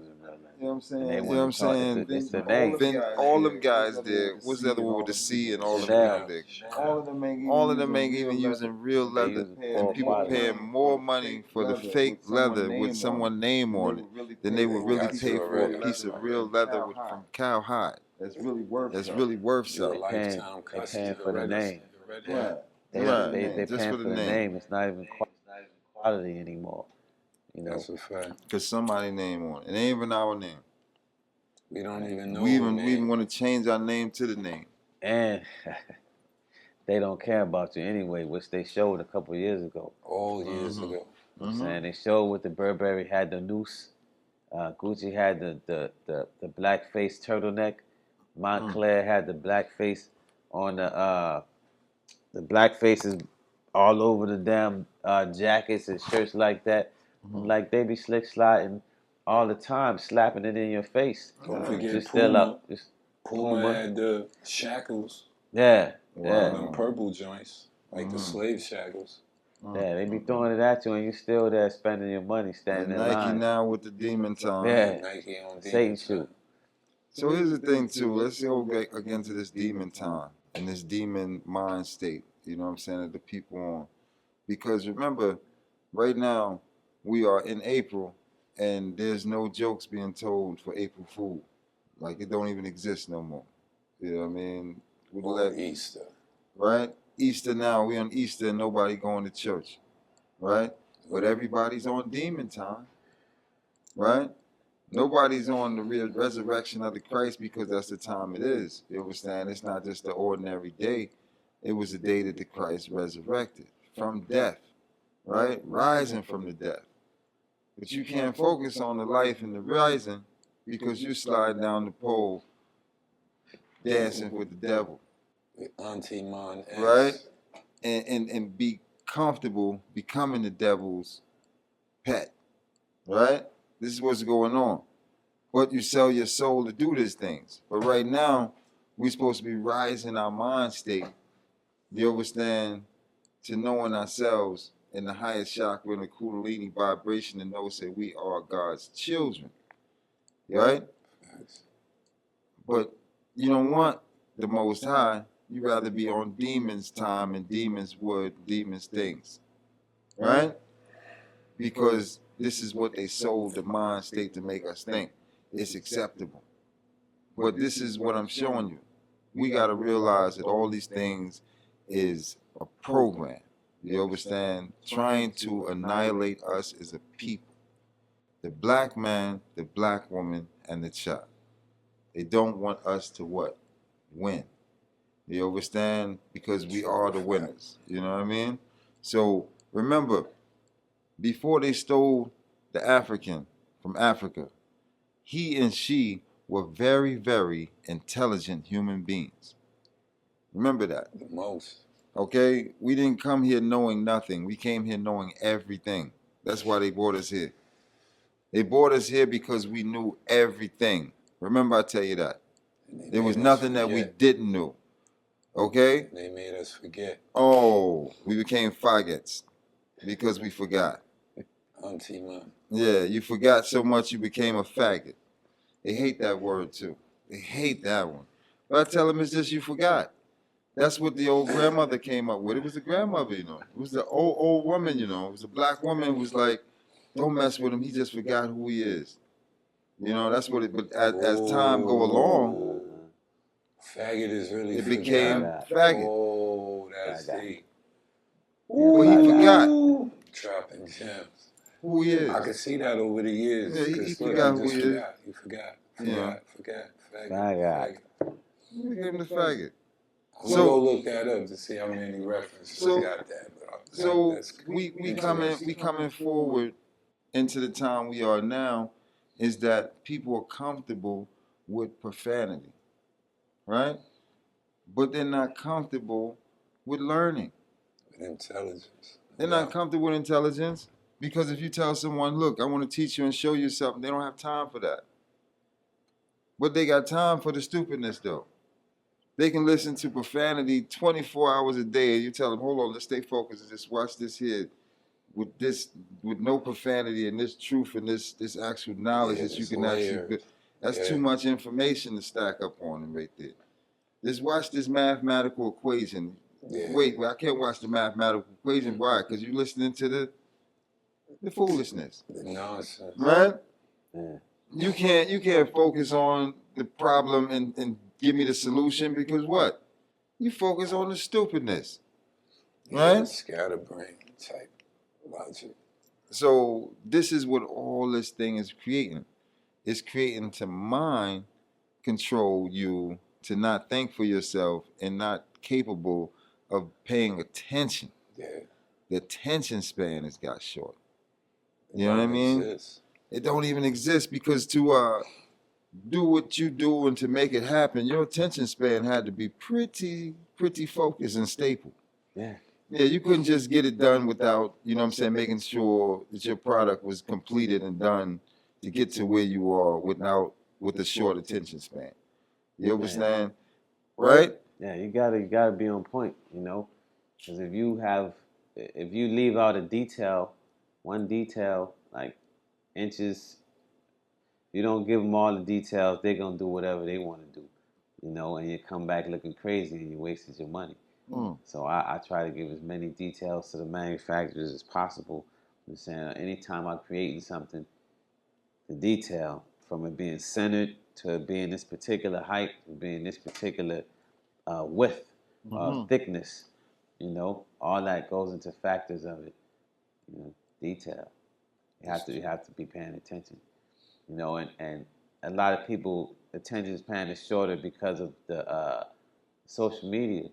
You know what I'm saying? And they You know what I'm saying? It's the name. All them guys there. What's the other one with the C and all them people there? All of them ain't even using real leather, and people paying more money for the fake leather with someone's name on it than they would really pay for a piece of real leather from cow hide. That's really worth something. They're paying for the name. They're Just paying for the name. It's not even quality anymore. You know, That's a fact. Cause somebody's name on it. It ain't even our name. We don't even know. We even want to change our name to the name. and they don't care about you anyway, which they showed a couple of years ago. All years ago. I'm saying they showed with the Burberry had the noose, Gucci had the black face turtleneck, Montclair had the black face on the black faces all over the damn jackets and shirts like that. Like they be slick sliding all the time, slapping it in your face. Don't forget Just Puma. still up. Puma had the shackles. Yeah, Them purple joints, like the slave shackles. yeah. They be throwing it at you, and you still there spending your money, standing in Nike line. now with the demon time. Yeah, Nike on Satan shoe. So here's the thing too. Let's go back again to this demon time and this demon mind state. You know what I'm saying? That the people on, because remember, right now we are in April, and there's no jokes being told for April Fool. Like it don't even exist no more. You know what I mean? Or Easter. Right? Easter now, we on Easter and nobody going to church. Right? But everybody's on demon time. Right? Nobody's on the real resurrection of the Christ because that's the time it is. You understand? It's not just the ordinary day. It was the day that the Christ resurrected from death. Right? Rising from the death. But you can't focus on the life and the rising because you slide down the pole dancing with the devil. With Auntie Mon X. Right? And be comfortable becoming the devil's pet. Right? This is what's going on. But you sell your soul to do these things. But right now, we're supposed to be rising our mind state. You understand? To knowing ourselves in the highest chakra in the Kundalini vibration and know that we are God's children. Right? But you don't want the Most High. You rather be on demons' time and demons' word, demons' things. Right? Because this is what they sold the mind state to make us think. It's acceptable. But this is what I'm showing you. We got to realize that all these things is a program. You understand? Trying to annihilate us as a people. The black man, the black woman, and the child. They don't want us to what? Win. You understand? Because we are the winners. You know what I mean? So remember, before they stole the African from Africa, he and she were very, very intelligent human beings. Remember that. The most. Okay? We didn't come here knowing nothing. We came here knowing everything. That's why they brought us here. They brought us here because we knew everything. Remember I tell you that. There was nothing that we didn't know. Okay? They made us forget. Oh, we became faggots because we forgot. Auntie Mon. Yeah, you forgot so much you became a faggot. They hate that word too. They hate that one. But I tell them it's just you forgot. That's what the old grandmother came up with. It was a grandmother, you know. It was the old woman, you know. It was a black woman who was like, don't mess with him. He just forgot who he is. You know, that's what it, but as time go along, faggot is really it became faggot. Oh, that's deep. Well, he forgot Dropping gems. who he is. I could see that over the years. Yeah, he forgot who he is. He forgot. Faggot. Faggot. We gave him the faggot. I'm gonna go look that up to see how many references got that. So we coming forward into the time we are now, is that people are comfortable with profanity, right? But they're not comfortable with learning. Intelligence. They're not comfortable with intelligence because if you tell someone, look, I want to teach you and show you something, they don't have time for that. But they got time for the stupidness, though. They can listen to profanity 24 hours a day, and you tell them, hold on, let's stay focused and just watch this here with no profanity and this truth and this actual knowledge that you can actually. That's too much information to stack up on them right there. Just watch this mathematical equation. Yeah. Wait, I can't watch the mathematical equation. Why? Because you're listening to the foolishness. The nonsense. Right? Yeah. You can't focus on the problem and give me the solution because what? You focus on the stupidness. Right? Scatterbrain type logic. So this is what all this thing is creating. It's creating to mind control you to not think for yourself and not capable of paying attention. Yeah. The attention span has got short. You know what I mean? Exists. It don't even exist because to do what you do and to make it happen, your attention span had to be pretty focused and staple. Yeah. Yeah, you couldn't just get it done without, you know what I'm saying, making sure that your product was completed and done to get to where you are with a short attention span. You understand? Right? Yeah, you gotta be on point, you know, because if you leave out a detail, one detail like inches, you don't give them all the details, they're gonna do whatever they want to do, you know, and you come back looking crazy and you wasted your money. So I try to give as many details to the manufacturers as possible. I'm saying anytime I'm creating something, the detail from it being centered to it being this particular height, to being this particular width, thickness, you know, all that goes into factors of it. You know, detail. You have to be paying attention. You know, and a lot of people attention span is shorter because of the social media.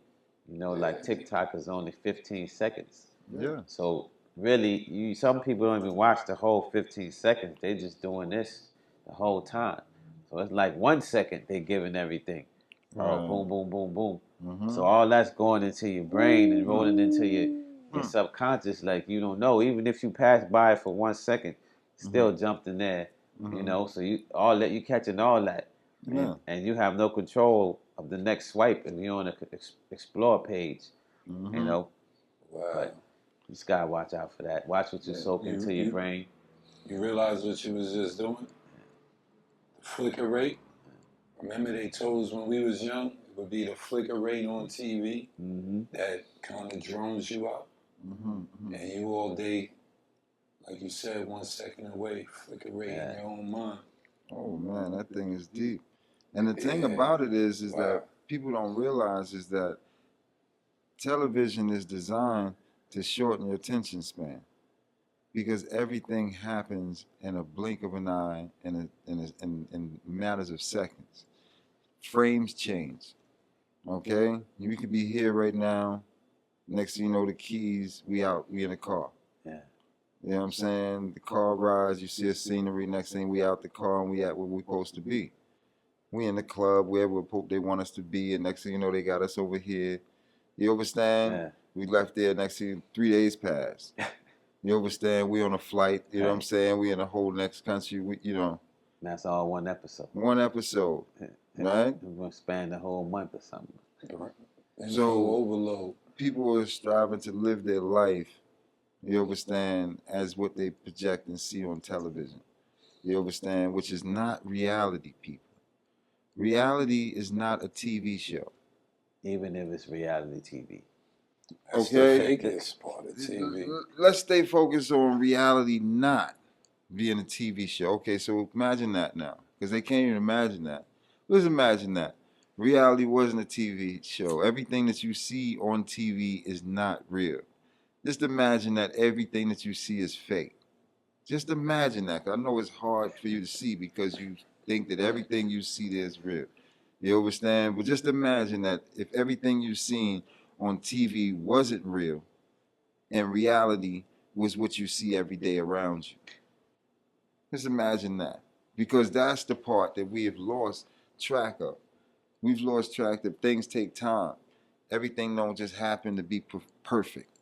You know, like TikTok is only 15 seconds. Yeah. So really, some people don't even watch the whole 15 seconds. They just doing this the whole time. So it's like 1 second they giving everything. Oh, boom, boom, boom, boom. So all that's going into your brain and rolling into your subconscious, like you don't know. Even if you pass by it for 1 second, still jumped in there. You know, so you catching all that, and you have no control of the next swipe if you're on a explore page. You know, but you just gotta watch out for that. Watch what you soak into your brain. You realize what you was just doing? The flicker rate. Remember they told us when we was young, it would be the flicker rate on TV that kind of drones you out. And you all day, like you said, 1 second away, flicker rate in your own mind. Oh man, that thing is deep. And the thing about it is that people don't realize is that television is designed to shorten your attention span because everything happens in a blink of an eye in matters of seconds. Frames change. Okay? We could be here right now. Next thing you know, the keys, we in the car. Yeah. You know what I'm saying? The car rides, you see a scenery, next thing we out the car and we at where we're supposed to be. We in the club, wherever they want us to be, and next thing you know, they got us over here. You understand? Yeah. We left there, next thing 3 days passed. You understand? We on a flight, you know what I'm saying? We in a whole next country, you know. And that's all one episode. One episode, right? We're going to span the whole month or something. So overload. People are striving to live their life, you understand, as what they project and see on television. You understand? Which is not reality, people. Reality is not a TV show. Even if it's reality TV. That's Okay? the fakest part of TV. Let's stay focused on reality not being a TV show. Okay, so imagine that now. Because they can't even imagine that. Let's imagine that. Reality wasn't a TV show. Everything that you see on TV is not real. Just imagine that everything that you see is fake. Just imagine that. 'Cause I know it's hard for you to see because you think that everything you see there is real. You understand? But just imagine that if everything you've seen on TV wasn't real and reality was what you see every day around you. Just imagine that. Because that's the part that we have lost track of. We've lost track that things take time. everything don't just happen to be perfect.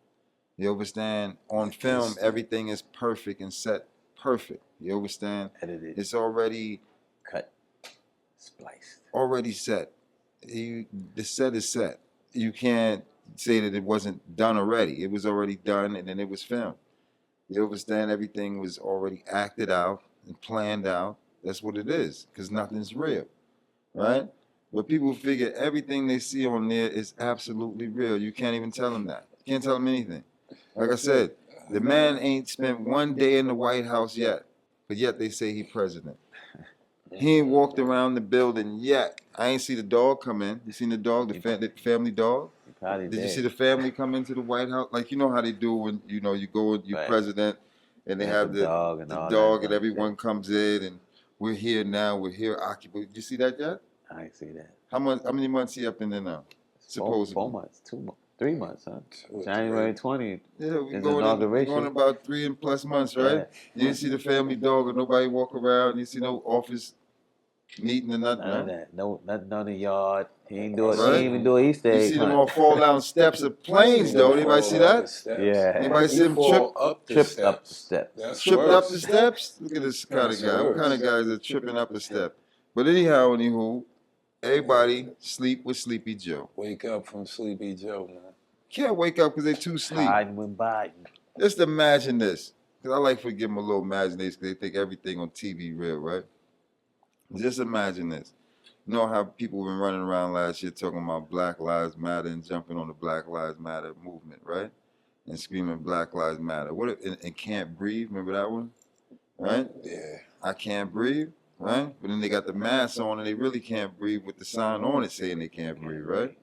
You understand? On film, everything is perfect and set perfect. You understand? Edited. It's already Cut. Spliced. already set. The set is set. You can't say that it wasn't done already. It was already done and then it was filmed. You understand? Everything was already acted out and planned out. That's what it is, because nothing's real, right? But people figure everything they see on there is absolutely real. You can't even tell them that. You can't tell them anything. Like I said, the man ain't spent one day in the White House yet, but yet they say he president. He ain't walked around the building yet. I ain't see the dog come in. You seen the dog, the family dog? Did you see the family come into the White House? Like, you know how they do when, you know, you go, you Right. president, and they have the dog and everyone comes in, and we're here now, we're here occupied. Did you see that yet? I ain't see that. How many months he up in there now? Supposedly. 4 months, 2 months, 3 months, huh? January 20th. Yeah, we're His going inauguration. about 3+ months, right? Yeah. You didn't see the family dog or nobody walk around. You didn't see no office meeting or nothing. None of that. No, nothing on the yard. He ain't do it. Right. He ain't even do an Easter You egg see them hunt. all fall down steps of planes, though. Anybody see that? Yeah. Anybody see him Fall up the Tripped steps. up the steps. That's Tripping worse. up the steps? Look at this kind of That's guy. What worse. kind of guys are tripping up the step? But anyhow, everybody sleep with Sleepy Joe. Wake up from Sleepy Joe, man. Can't wake up because they too sleep. Hiding with Biden. Just imagine this. Because I like to give them a little imagination because they think everything on TV real, right? Just imagine this. You know how people been running around last year talking about Black Lives Matter and jumping on the Black Lives Matter movement, right? And screaming Black Lives Matter. What if, and Can't Breathe, remember that one? Right? Yeah. I can't breathe, right? But then they got the mask on and they really can't breathe with the sign on it saying they can't breathe, right?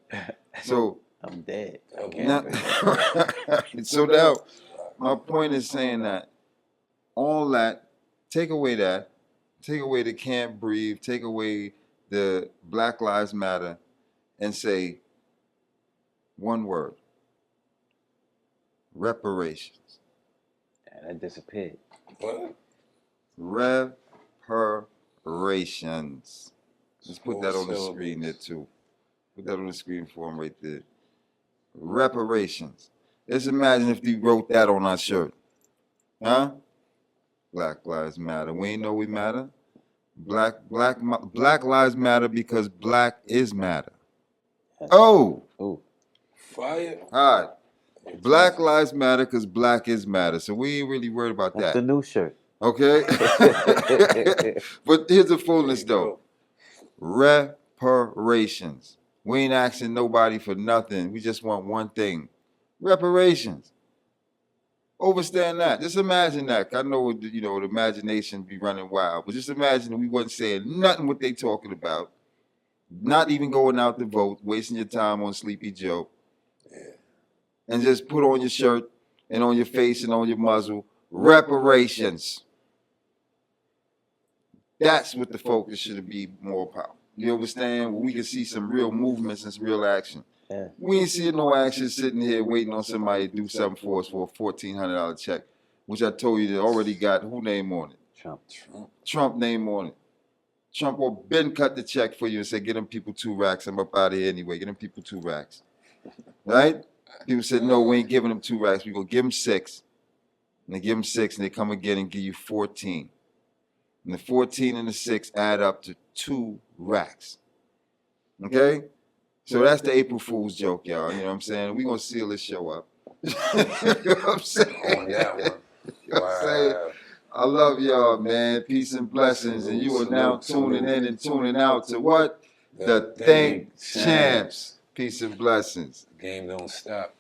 So I'm dead. I now, can't breathe. so now, my point is saying that all that, take away the can't breathe, take away the Black Lives Matter, and say one word: reparations. And that disappeared. What? Reparations. Let's put that on the screen there too. Put that on the screen for him right there. Reparations. Let's imagine if you wrote that on our shirt. Huh? Black Lives Matter. We ain't know we matter. Black Lives Matter because black is matter. Oh! Ooh. Fire. All right. Black Lives Matter because black is matter. So we ain't really worried about That's that. the new shirt. Okay? But here's the fullness though. Reparations. We ain't asking nobody for nothing. We just want one thing. Reparations. Understand that. Just imagine that. I know, you know, the imagination be running wild, but just imagine we wasn't saying nothing what they talking about, not even going out to vote, wasting your time on Sleepy Joe, and just put on your shirt and on your face and on your muzzle, reparations. That's what the focus should be more about. You understand? We can see some real movements and some real action. Yeah. We ain't seeing no action sitting here waiting on somebody to do something for us for a $1,400 check, which I told you they already got who name on it? Trump name on it. Trump will been cut the check for you and say, get them people 2 racks. I'm up out of here anyway. Get them people 2 racks. Right? People said, no, we ain't giving them 2 racks. We gonna give them 6. And they give them 6 and they come again and give you 14. And the 14 and the 6 add up to 2 racks. Okay? So that's the April Fool's joke, y'all. You know what I'm saying? We're going to seal this show up. You know what I'm saying? On that one. You know what I'm saying? I love y'all, man. Peace and blessings. And you are now tuning in and tuning out to what? The Think Champs. Peace and blessings. Game don't stop.